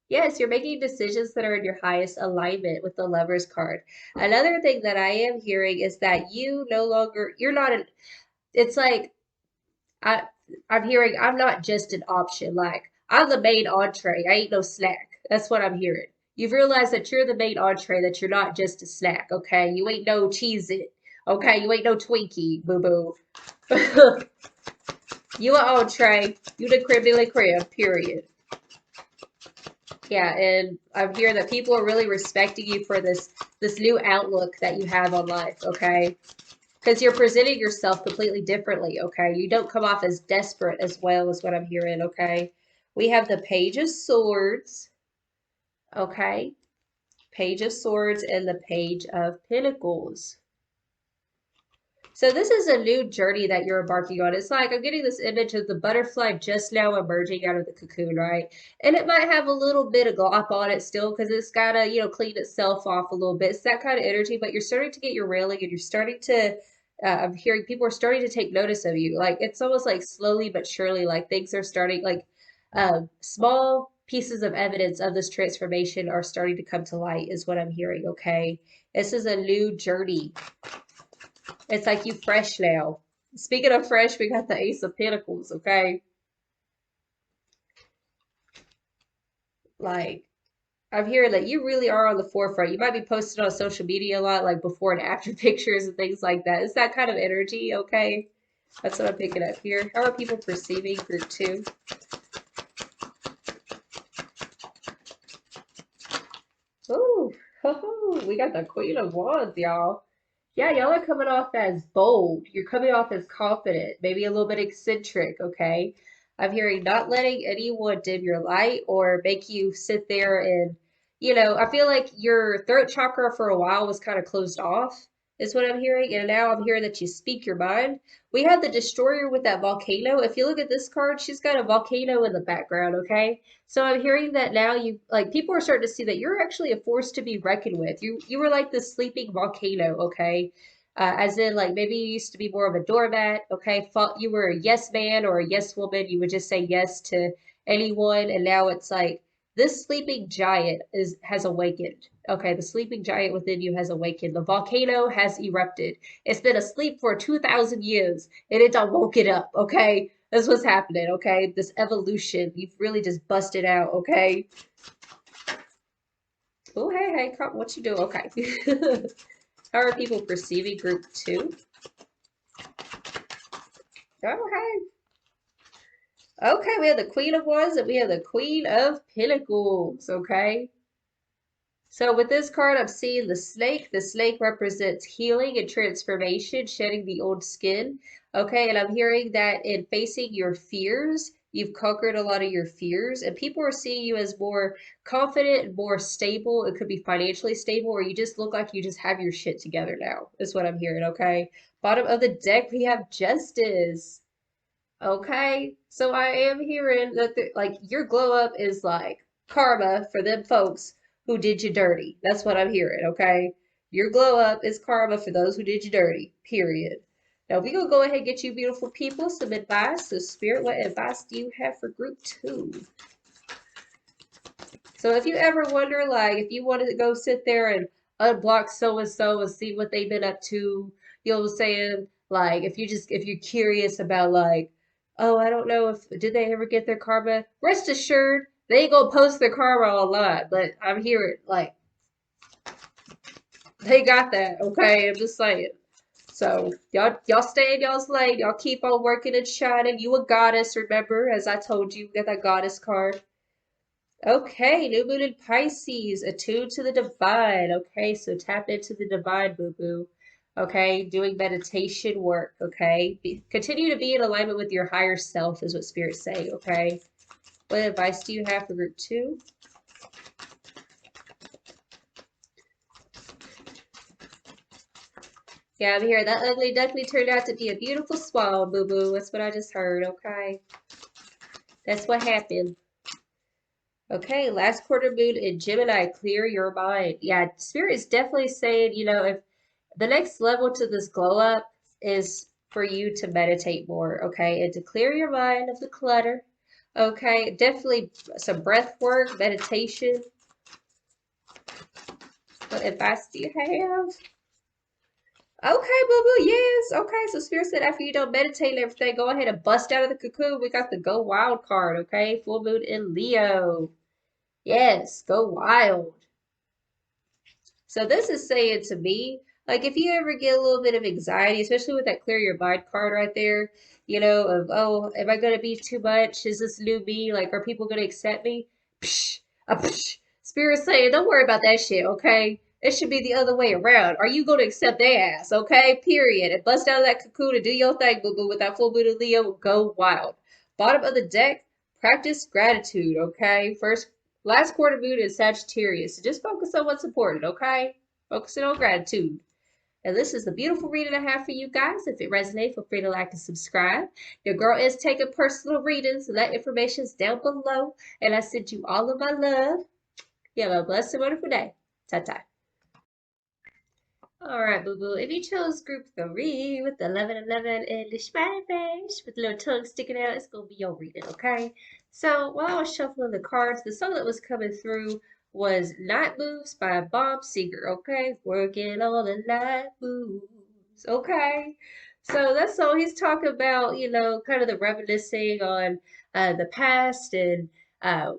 Yes, you're making decisions that are in your highest alignment with the Lover's card. Another thing that I am hearing is that you no longer, you're not an, it's like, I, I'm hearing, I'm not just an option. Like, I'm the main entree. I ain't no snack. That's what I'm hearing. You've realized that you're the main entree, that you're not just a snack, okay? You ain't no Cheez-It, okay? You ain't no Twinkie, boo-boo. You a entree. You the creme de la creme, period. Yeah, and I'm hearing that people are really respecting you for this new outlook that you have on life, okay? Because you're presenting yourself completely differently, okay? You don't come off as desperate as well as what I'm hearing, okay? We have the Page of Swords, okay? Page of Swords and the Page of Pentacles. So this is a new journey that you're embarking on. It's like I'm getting this image of the butterfly just now emerging out of the cocoon, right? And it might have a little bit of glop on it still because it's got to, clean itself off a little bit. It's that kind of energy, but you're starting to get your railing and you're starting to, I'm hearing people are starting to take notice of you. Like it's almost like slowly but surely, like things are starting, like small pieces of evidence of this transformation are starting to come to light, is what I'm hearing, okay? This is a new journey. It's like you fresh now. Speaking of fresh, we got the Ace of Pentacles, okay? Like, I'm hearing that you really are on the forefront. You might be posted on social media a lot, like before and after pictures and things like that. It's that kind of energy, okay? That's what I'm picking up here. How are people perceiving group 2? Ooh, we got the Queen of Wands, y'all. Yeah, y'all are coming off as bold. You're coming off as confident, maybe a little bit eccentric, okay? I'm hearing not letting anyone dim your light or make you sit there and, I feel like your throat chakra for a while was kind of closed off, is what I'm hearing. And now I'm hearing that you speak your mind. We have the Destroyer with that volcano. If you look at this card, she's got a volcano in the background, okay? So I'm hearing that now you like people are starting to see that you're actually a force to be reckoned with. You were like the sleeping volcano, okay? As in like maybe you used to be more of a doormat, okay? You were a yes man or a yes woman. You would just say yes to anyone, and now it's like this sleeping giant has awakened. Okay, the sleeping giant within you has awakened. The volcano has erupted. It's been asleep for 2,000 years and it done woke it up, okay? That's what's happening, okay? This evolution, you've really just busted out, okay? Oh, hey, what you do? Okay. How are people perceiving group 2? Oh, hey. Okay, we have the Queen of Wands and we have the Queen of Pentacles, okay? So with this card, I'm seeing the snake. The snake represents healing and transformation, shedding the old skin. Okay, and I'm hearing that in facing your fears, you've conquered a lot of your fears, and people are seeing you as more confident and more stable. It could be financially stable, or you just look like you just have your shit together now, is what I'm hearing, okay? Bottom of the deck, we have Justice. Okay, so I am hearing that like your glow up is like karma for them folks who did you dirty. That's what I'm hearing, okay? Your glow up is karma for those who did you dirty, period. Now we gonna go ahead and get you beautiful people some advice. So Spirit, what advice do you have for group 2? So if you ever wonder, like, if you wanted to go sit there and unblock so and see what they've been up to, you know what I'm saying? Like, if you're curious about, like, oh, I don't know if did they ever get their karma? Rest assured, they ain't gonna post their karma online. But I'm hearing like they got that. Okay, I'm just saying. So y'all stay in y'all's lane. Y'all keep on working and shining. You a goddess, remember? As I told you, get that goddess card. Okay, new moon in Pisces, attuned to the divine. Okay, so tap into the divine, boo-boo. Okay, doing meditation work. Okay, continue to be in alignment with your higher self is what Spirit's saying. Okay, what advice do you have for group 2? Yeah, I'm here. That ugly duckling turned out to be a beautiful swan, boo-boo. That's what I just heard. Okay, that's what happened. Okay, last quarter moon in Gemini, clear your mind. Yeah, Spirit is definitely saying, you know, if the next level to this glow up is for you to meditate more, okay, and to clear your mind of the clutter. Okay, definitely some breath work, meditation. What advice do you have? Okay, boo boo, yes. Okay, so Spirit said after you don't meditate and everything, go ahead and bust out of the cocoon. We got the Go Wild card, okay? Full moon in Leo. Yes, go wild. So this is saying to me, like if you ever get a little bit of anxiety, especially with that clear your mind card right there, you know, of, oh, am I going to be too much? Is this new me? Like, are people going to accept me? Psh, psh. Spirit saying, don't worry about that shit, okay? It should be the other way around. Are you going to accept their ass, okay? Period. And bust out of that cocoon and do your thing, boo-boo, with that full moon of Leo, go wild. Bottom of the deck, practice gratitude, okay? Last quarter moon is Sagittarius. So just focus on what's important, okay? Focusing on gratitude. And this is the beautiful reading I have for you guys. If it resonates, feel free to like and subscribe. Your girl is taking personal readings, and that information is down below. And I send you all of my love. You have a blessed and wonderful day. Ta-ta. All right, boo-boo. If you chose group 3 with the 1111 and the smiley face with the little tongue sticking out, it's going to be your reading, okay? So while I was shuffling the cards, the song that was coming through was Night Moves by Bob Seger, okay? Working on the night moves, okay? So that song, he's talking about, you know, kind of the reminiscing on the past and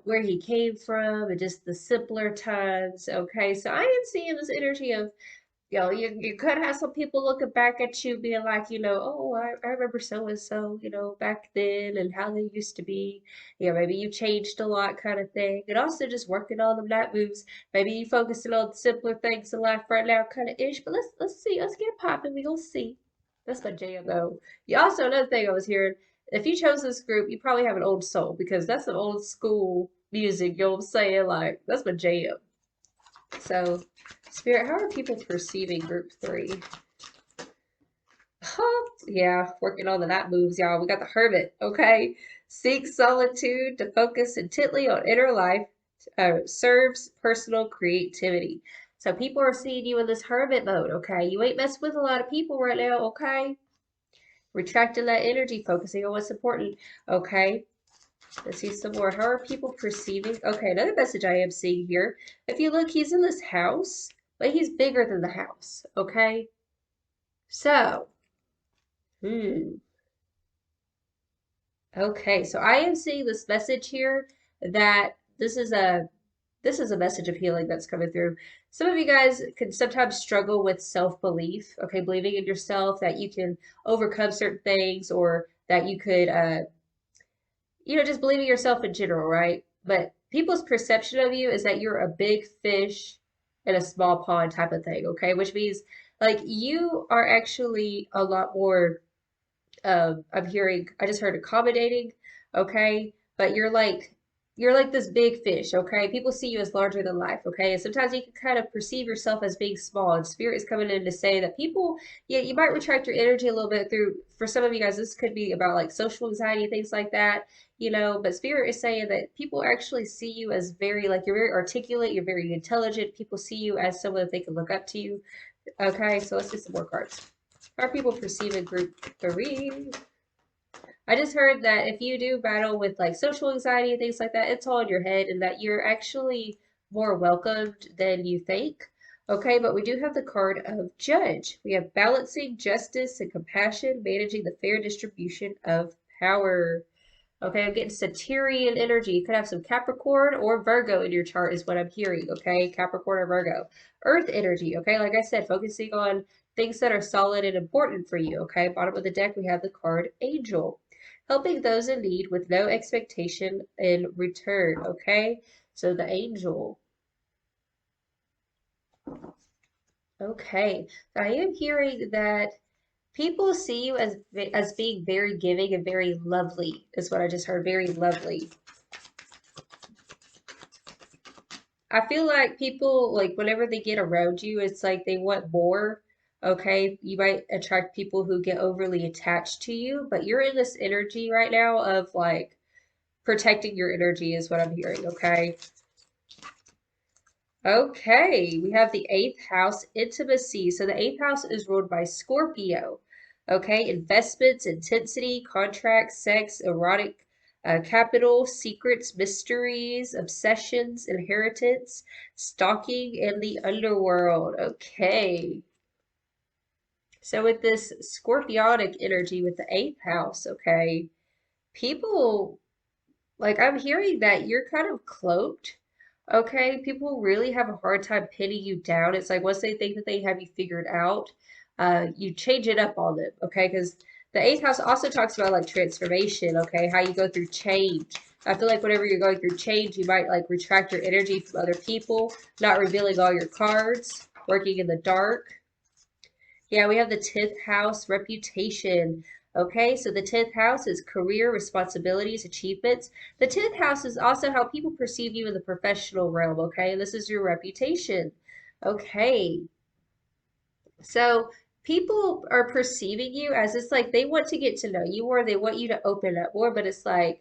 where he came from and just the simpler times, okay? So I am seeing this energy of you know, you could have some people looking back at you being like, you know, oh, I remember so and so, you know, back then and how they used to be. You know, maybe you changed a lot kind of thing. And also just working on them night moves. Maybe you focusing on simpler things in life right now kind of ish. But let's see, let's get popping. We gonna see. That's my jam though. You also another thing I was hearing, if you chose this group, you probably have an old soul because that's some old school music, you know what I'm saying? Like that's my jam. So Spirit, how are people perceiving group 3? Oh, yeah, working on the night moves, y'all. We got the Hermit, okay? Seek solitude to focus intently on inner life, serves personal creativity. So people are seeing you in this Hermit mode, okay? You ain't messing with a lot of people right now, okay? Retracting that energy, focusing on what's important, okay? Let's see some more. How are people perceiving? Okay, another message I am seeing here. If you look, he's in this house, but he's bigger than the house, okay? So, okay, so I am seeing this message here that this is a message of healing that's coming through. Some of you guys can sometimes struggle with self-belief, okay, believing in yourself that you can overcome certain things or that you could you know, just believing yourself in general, right? But people's perception of you is that you're a big fish in a small pond type of thing, okay? Which means like you are actually a lot more I'm hearing I just heard accommodating, okay? But you're like this big fish, okay? People see you as larger than life, okay? And sometimes you can kind of perceive yourself as being small. And spirit is coming in to say that people, yeah, you might retract your energy a little bit through for some of you guys, this could be about like social anxiety, things like that, you know, but spirit is saying that people actually see you as very like you're very articulate, you're very intelligent. People see you as someone that they can look up to you. Okay, so let's get some more cards. How are people perceiving group 3? I just heard that if you do battle with like social anxiety and things like that, it's all in your head and that you're actually more welcomed than you think. Okay, but we do have the card of Judge. We have balancing justice and compassion, managing the fair distribution of power. Okay, I'm getting Sagittarian energy. You could have some Capricorn or Virgo in your chart is what I'm hearing. Okay, Capricorn or Virgo. Earth energy. Okay, like I said, focusing on things that are solid and important for you. Okay, bottom of the deck, we have the card Angel. Helping those in need with no expectation in return. Okay, so the Angel. Okay, I am hearing that people see you as being very giving and very lovely, is what I just heard. Very lovely. I feel like people, like, whenever they get around you, it's like they want more. Okay, you might attract people who get overly attached to you, but you're in this energy right now of like protecting your energy, is what I'm hearing. Okay. Okay, we have the eighth house, intimacy. So the eighth house is ruled by Scorpio. Okay, investments, intensity, contracts, sex, erotic capital, secrets, mysteries, obsessions, inheritance, stalking, and the underworld. Okay, so with this scorpionic energy with the eighth house, okay, people like I'm hearing that you're kind of cloaked. Okay, people really have a hard time pinning you down. It's like once they think that they have you figured out, you change it up on them. Okay, because the eighth house also talks about like transformation. Okay, how you go through change. I feel like whenever you're going through change, you might like retract your energy from other people, not revealing all your cards, working in the dark. Yeah, we have the 10th house, reputation. Okay, so the 10th house is career, responsibilities, achievements. The 10th house is also how people perceive you in the professional realm. Okay, and this is your reputation. Okay, so people are perceiving you as it's like they want to get to know you more, they want you to open up more, but it's like,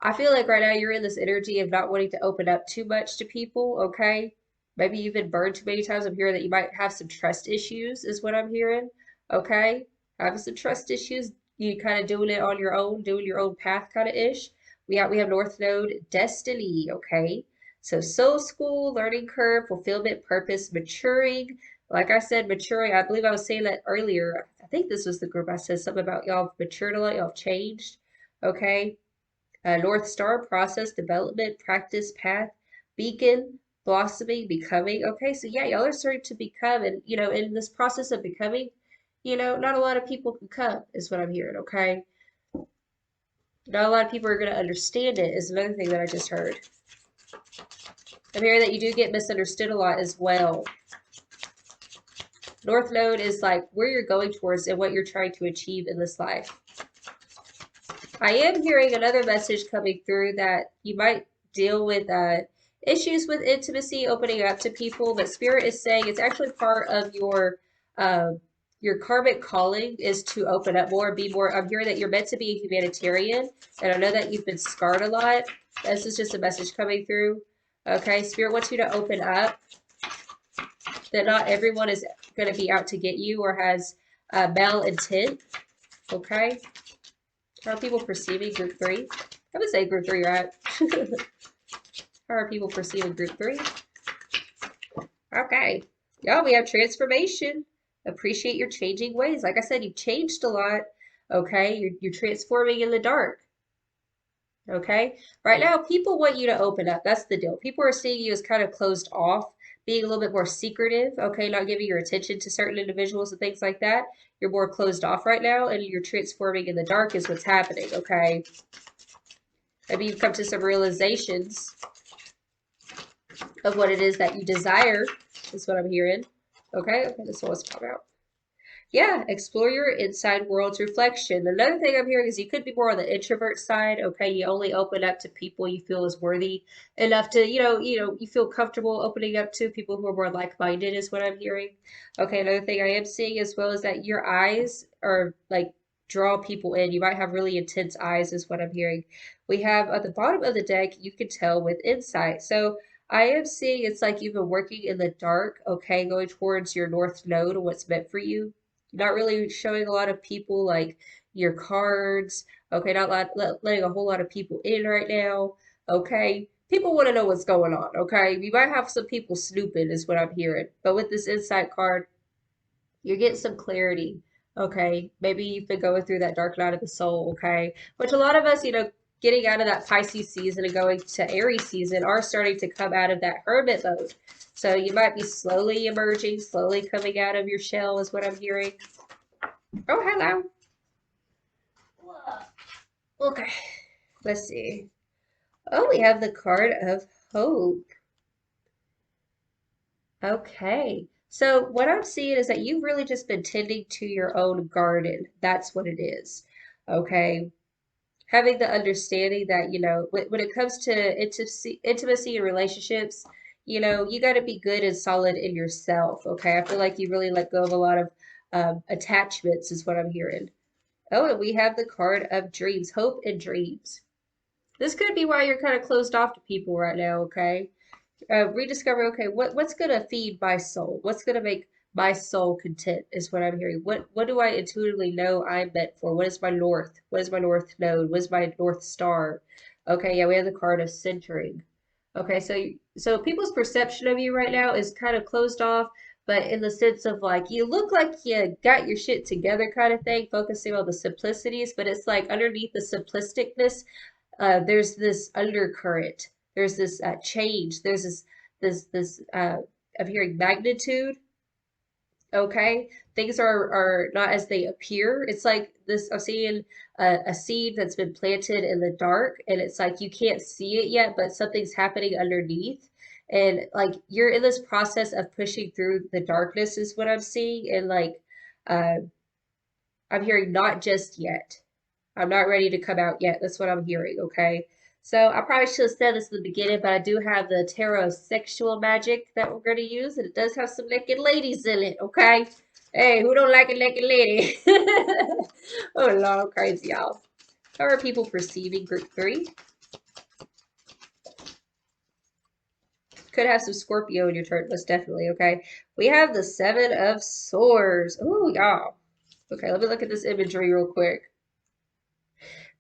I feel like right now you're in this energy of not wanting to open up too much to people, okay? Maybe you've been burned too many times. I'm hearing that you might have some trust issues, is what I'm hearing, okay? Having some trust issues, you kind of doing it on your own, doing your own path kind of ish. We have North Node, destiny, okay? So soul school, learning curve, fulfillment, purpose, maturing. Like I said, maturing. I believe I was saying that earlier. I think this was the group I said something about y'all have matured a lot, y'all have changed, okay? North Star, process, development, practice, path, beacon, blossoming, becoming. Okay, so yeah, y'all are starting to become, and in this process of becoming, not a lot of people can come, is what I'm hearing. Okay, not a lot of people are going to understand it, is another thing that I just heard. I'm hearing that you do get misunderstood a lot as well. North Node is like where you're going towards and what you're trying to achieve in this life. I am hearing another message coming through that you might deal with issues with intimacy, opening up to people, but Spirit is saying it's actually part of your karmic calling is to open up more, be more. I'm hearing that you're meant to be a humanitarian, and I know that you've been scarred a lot. This is just a message coming through. Okay, Spirit wants you to open up, that not everyone is going to be out to get you or has malintent. Okay. How are people perceiving group 3? I would say group 3, right? How are people perceiving group 3? Okay. Y'all, we have transformation. Appreciate your changing ways. Like I said, you've changed a lot. Okay. You're transforming in the dark. Okay. Right now, people want you to open up. That's the deal. People are seeing you as kind of closed off, being a little bit more secretive. Okay. Not giving your attention to certain individuals and things like that. You're more closed off right now, and you're transforming in the dark is what's happening. Okay. Maybe you've come to some realizations of what it is that you desire, is what I'm hearing. Okay, this one was pop out. Yeah, explore your inside world's reflection. Another thing I'm hearing is you could be more on the introvert side. Okay, you only open up to people you feel is worthy enough to, you feel comfortable opening up to people who are more like-minded, is what I'm hearing. Okay, another thing I am seeing as well is that your eyes are like draw people in. You might have really intense eyes, is what I'm hearing. We have at the bottom of the deck, you can tell with insight. So I am seeing it's like you've been working in the dark, okay, going towards your north node and what's meant for you, not really showing a lot of people like your cards, Okay, not letting a whole lot of people in right now. Okay, people want to know what's going on. Okay, we might have some people snooping, is what I'm hearing. But with this insight card, you're getting some clarity. Okay, maybe you've been going through that dark night of the soul. Okay, which a lot of us, getting out of that Pisces season and going to Aries season are starting to come out of that hermit mode. So you might be slowly emerging, slowly coming out of your shell, is what I'm hearing. Oh, hello. Okay, let's see. Oh, we have the card of hope. Okay. So what I'm seeing is that you've really just been tending to your own garden. That's what it is. Okay. Having the understanding that, when it comes to intimacy and relationships, you got to be good and solid in yourself. Okay. I feel like you really let go of a lot of attachments, is what I'm hearing. Oh, and we have the card of dreams, hope and dreams. This could be why you're kind of closed off to people right now, okay? Rediscover, okay, what's gonna feed my soul? What's gonna make my soul content is what I'm hearing. What do I intuitively know I'm meant for? What is my north? What is my north node? What is my north star? Okay, yeah, we have the card of centering. Okay, so people's perception of you right now is kind of closed off, but in the sense of like you look like you got your shit together kind of thing, focusing on the simplicities, but it's like underneath the simplisticness there's this undercurrent. There's this change. There's this I'm hearing magnitude. Okay, things are not as they appear. It's like this. I'm seeing a seed that's been planted in the dark, and it's like you can't see it yet, but something's happening underneath. And like you're in this process of pushing through the darkness, is what I'm seeing. And like uh, I'm hearing not just yet. I'm not ready to come out yet. That's what I'm hearing, okay? So I probably should have said this in the beginning, but I do have the tarot sexual magic that we're going to use, and it does have some naked ladies in it, okay? Hey, who don't like a naked lady? Oh, Lord, crazy, y'all. How are people perceiving group 3? Could have some Scorpio in your chart, most definitely, okay? We have the 7 of Swords. Ooh, y'all. Okay, let me look at this imagery real quick.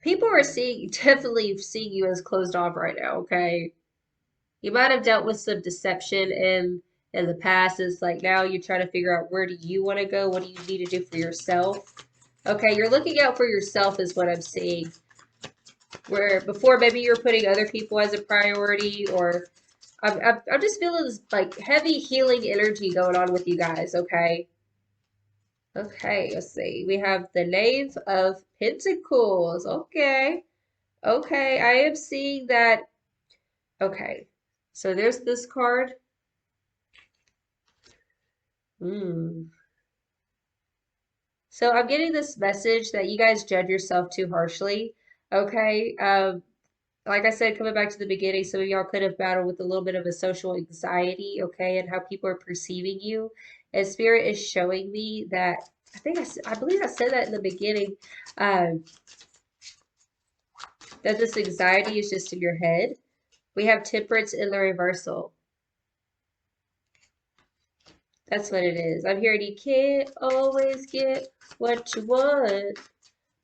People are definitely seeing you as closed off right now, okay? You might have dealt with some deception in the past. It's like now you're trying to figure out where do you want to go? What do you need to do for yourself? Okay, you're looking out for yourself is what I'm seeing. Where before maybe you're putting other people as a priority, or I'm just feeling this like heavy healing energy going on with you guys, okay? Okay, let's see. We have the Knave of Pentacles. Okay. Okay, I am seeing that. Okay, so there's this card. Hmm. So I'm getting this message that you guys judge yourself too harshly. Okay. Like I said, coming back to the beginning, some of y'all could have battled with a little bit of a social anxiety, okay, and how people are perceiving you. And Spirit is showing me that I believe I said that in the beginning, um, that this anxiety is just in your head. We have Temperance in the reversal. That's what it is. I'm hearing you can't always get what you want,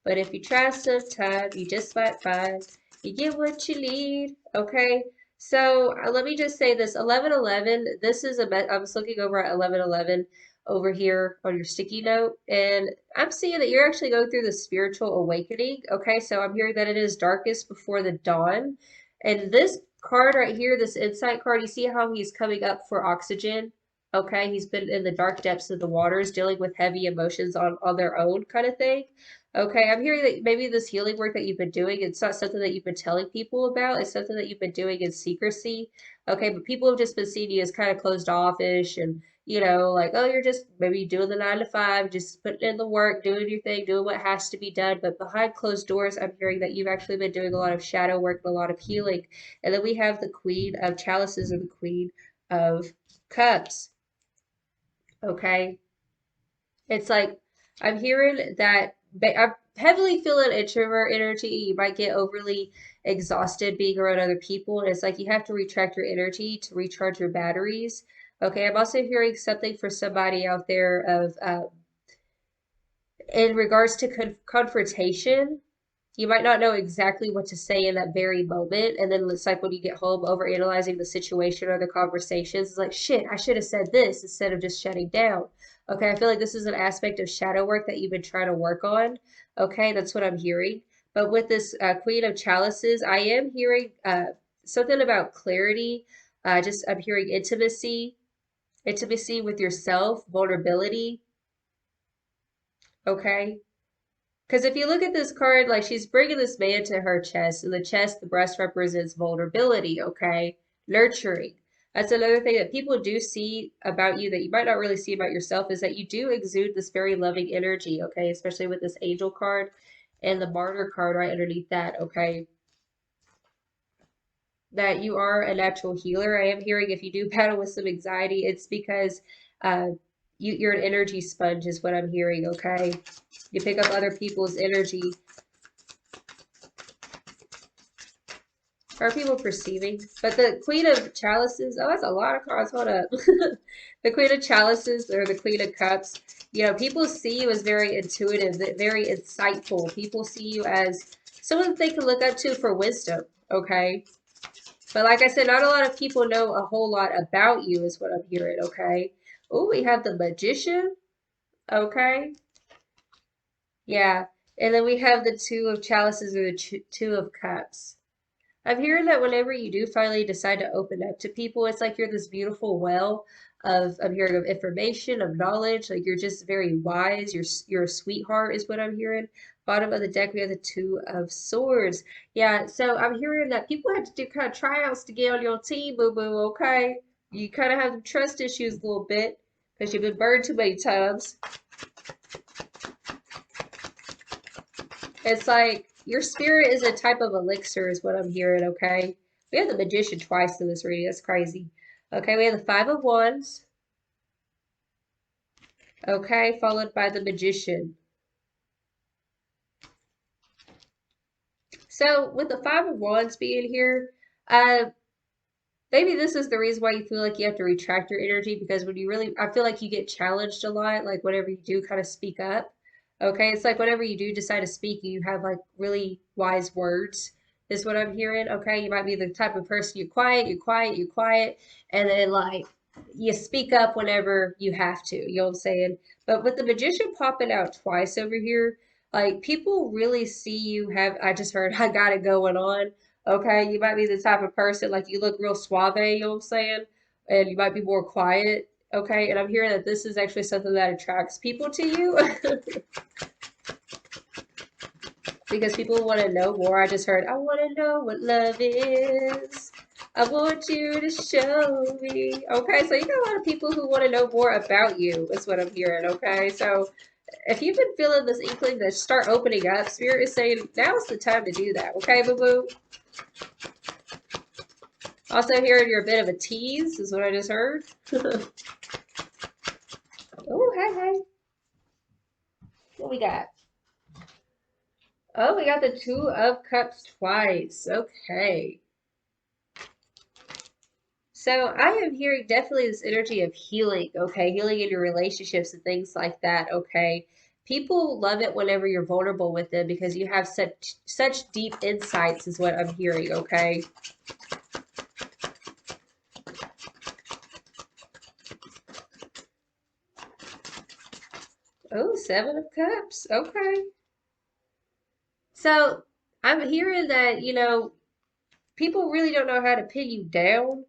but if you try sometime, you just might find you get what you need. Okay. So let me just say this 1111. This is I was looking over at 1111 over here on your sticky note, and I'm seeing that you're actually going through the spiritual awakening. Okay. So I'm hearing that it is darkest before the dawn. And this card right here, this insight card, you see how he's coming up for oxygen? Okay. He's been in the dark depths of the waters dealing with heavy emotions on their own kind of thing. Okay, I'm hearing that maybe this healing work that you've been doing, it's not something that you've been telling people about. It's something that you've been doing in secrecy. Okay, but people have just been seeing you as kind of closed off-ish and, like, oh, you're just maybe doing the 9 to 5, just putting in the work, doing your thing, doing what has to be done. But behind closed doors, I'm hearing that you've actually been doing a lot of shadow work and a lot of healing. And then we have the Queen of Chalices or the Queen of Cups. Okay. It's like I'm hearing that I'm heavily feeling introvert energy. You might get overly exhausted being around other people, and it's like you have to retract your energy to recharge your batteries. Okay, I'm also hearing something for somebody out there of in regards to confrontation. You might not know exactly what to say in that very moment. And then it's like when you get home, overanalyzing the situation or the conversations, it's like, shit, I should have said this instead of just shutting down. Okay, I feel like this is an aspect of shadow work that you've been trying to work on. Okay, that's what I'm hearing. But with this Queen of Chalices, I am hearing something about clarity. Just I'm hearing intimacy, intimacy with yourself, vulnerability. Okay. Because if you look at this card, like she's bringing this man to her chest, and the chest, the breast represents vulnerability, okay? Nurturing. That's another thing that people do see about you that you might not really see about yourself is that you do exude this very loving energy, okay? Especially with this angel card and the martyr card right underneath that, okay? That you are a natural healer. I am hearing if you do battle with some anxiety, it's because uh, you're an energy sponge, is what I'm hearing, okay? You pick up other people's energy. Are people perceiving? But the Queen of Chalices, oh, that's a lot of cards. Hold up. The Queen of Chalices or the Queen of Cups, you know, people see you as very intuitive, very insightful. People see you as someone they can look up to for wisdom, okay? But like I said, not a lot of people know a whole lot about you is what I'm hearing, okay? Oh, we have the Magician, okay? Yeah. And then we have the Two of Chalices or the Two of Cups. I'm hearing that whenever you do finally decide to open up to people, it's like you're this beautiful well of I'm hearing of information, of knowledge. Like you're just very wise. You're a sweetheart is what I'm hearing. Bottom of the deck, we have the Two of Swords. Yeah, so I'm hearing that people have to do kind of tryouts to get on your team, boo boo. Okay, you kind of have trust issues a little bit because you've been burned too many times. It's like your spirit is a type of elixir, is what I'm hearing, okay? We have the Magician twice in this reading. That's crazy. Okay, we have the Five of Wands. Okay, followed by the Magician. So, with the Five of Wands being here, maybe this is the reason why you feel like you have to retract your energy because when you really, I feel like you get challenged a lot, like whenever you do kind of speak up. Okay, it's like whenever you do decide to speak, you have like really wise words, is what I'm hearing. Okay, you might be the type of person you're quiet, you're quiet, you're quiet, and then like you speak up whenever you have to, you know what I'm saying? But with the Magician popping out twice over here, like people really see you have, I just heard, I got it going on. Okay, you might be the type of person like you look real suave, you know what I'm saying? And you might be more quiet. Okay, and I'm hearing that this is actually something that attracts people to you because people want to know more. I just heard, I want to know what love is. I want you to show me. Okay, so you got a lot of people who want to know more about you, is what I'm hearing. Okay, so if you've been feeling this inkling to start opening up, Spirit is saying now's the time to do that. Okay, boo boo? Also hearing you're a bit of a tease is what I just heard. Oh, hey, hey. What we got? Oh, we got the Two of Cups twice. Okay. So I am hearing definitely this energy of healing, okay? Healing in your relationships and things like that, okay? People love it whenever you're vulnerable with them because you have such deep insights is what I'm hearing, okay? Oh, Seven of Cups. Okay. So I'm hearing that, you know, people really don't know how to pin you down.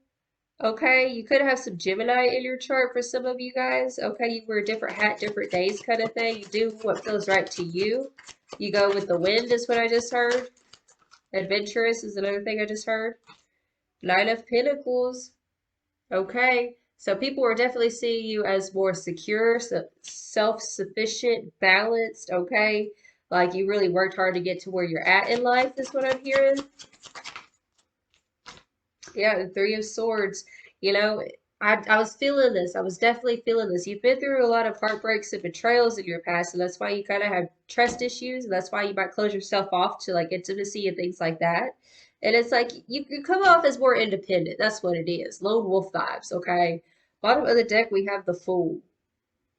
Okay, you could have some Gemini in your chart for some of you guys. Okay, you wear a different hat, different days kind of thing. You do what feels right to you. You go with the wind is what I just heard. Adventurous is another thing I just heard. Nine of Pentacles. Okay, so people are definitely seeing you as more secure, self-sufficient, balanced. Okay, like you really worked hard to get to where you're at in life is what I'm hearing. Yeah, the Three of Swords. You know, I was feeling this. I was definitely feeling this. You've been through a lot of heartbreaks and betrayals in your past, and that's why you kind of have trust issues, and that's why you might close yourself off to like intimacy and things like that. And it's like you come off as more independent. That's what it is. Lone wolf vibes, okay? Bottom of the deck, we have the Fool.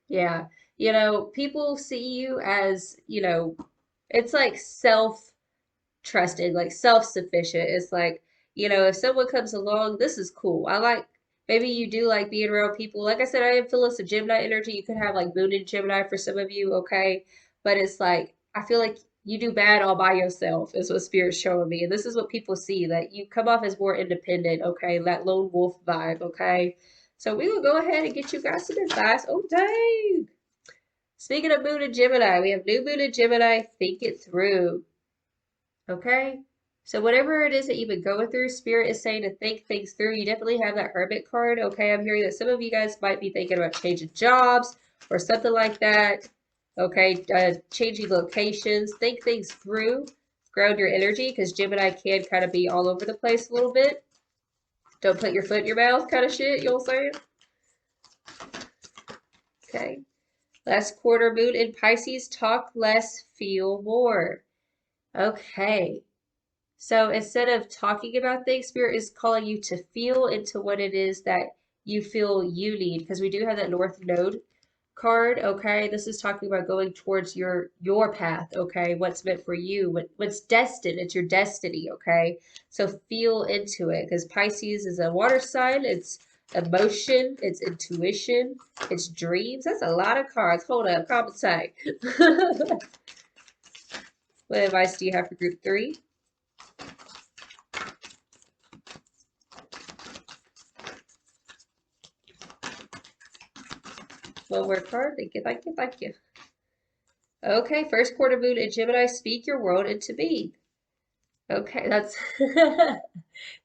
Yeah. You know, people see you as, you know, it's like self. trusting, like self-sufficient. It's like, if someone comes along, this is cool. I like, maybe you do like being around people. Like I said, I am feeling some Gemini energy. You could have like Moon in Gemini for some of you, okay? But it's like, I feel like you do bad all by yourself, is what Spirit's showing me. And this is what people see, that you come off as more independent, okay? That lone wolf vibe, okay? So we will go ahead and get you guys some advice. Oh, dang. Speaking of Moon and Gemini, we have new Moon in Gemini. Think it through. Okay? So whatever it is that you've been going through, Spirit is saying to think things through. You definitely have that Hermit card. Okay? I'm hearing that some of you guys might be thinking about changing jobs or something like that. Okay? Changing locations. Think things through. Ground your energy, because Gemini can kind of be all over the place a little bit. Don't put your foot in your mouth kind of shit, you know what I'm saying? Okay? Last quarter Moon in Pisces, talk less, feel more. Okay. So instead of talking about things, Spirit is calling you to feel into what it is that you feel you need, because we do have that North Node card, okay? This is talking about going towards your path, okay? What's meant for you, what's destined, it's your destiny, okay? So feel into it, because Pisces is a water sign. It's emotion, it's intuition, it's dreams. That's a lot of cards. Hold up, compensate. What advice do you have for group 3? One more card. Thank you, thank you, thank you. Okay, first quarter Moon in Gemini, speak your world into being. Okay, that's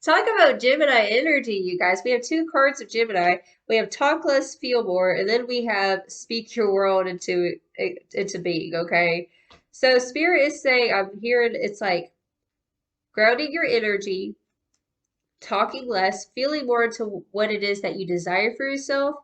talk about Gemini energy, you guys. We have 2 cards of Gemini. We have talk less, feel more, and then we have speak your world into being. Okay, so Spirit is saying, I'm hearing it's like grounding your energy, talking less, feeling more into what it is that you desire for yourself.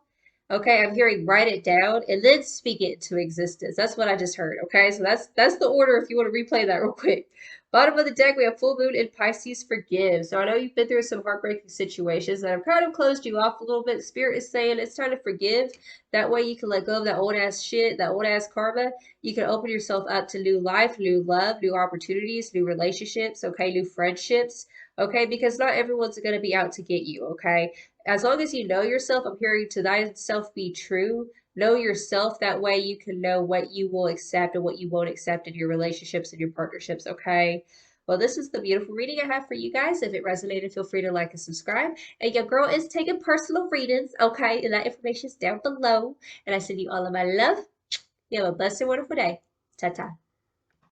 Okay, I'm hearing write it down and then speak it into existence. That's what I just heard. Okay, so that's the order if you want to replay that real quick. Bottom of the deck, we have full moon in Pisces, forgive. So I know you've been through some heartbreaking situations that have kind of closed you off a little bit. Spirit is saying it's time to forgive. That way you can let go of that old ass shit, that old ass karma. You can open yourself up to new life, new love, new opportunities, new relationships, okay, new friendships. Okay, because not everyone's going to be out to get you, okay? As long as you know yourself, I'm hearing to thyself be true. Know yourself. That way you can know what you will accept and what you won't accept in your relationships and your partnerships, okay? Well, this is the beautiful reading I have for you guys. If it resonated, feel free to like and subscribe. And your girl is taking personal readings, okay? And that information is down below. And I send you all of my love. You have a blessed and wonderful day. Ta-ta.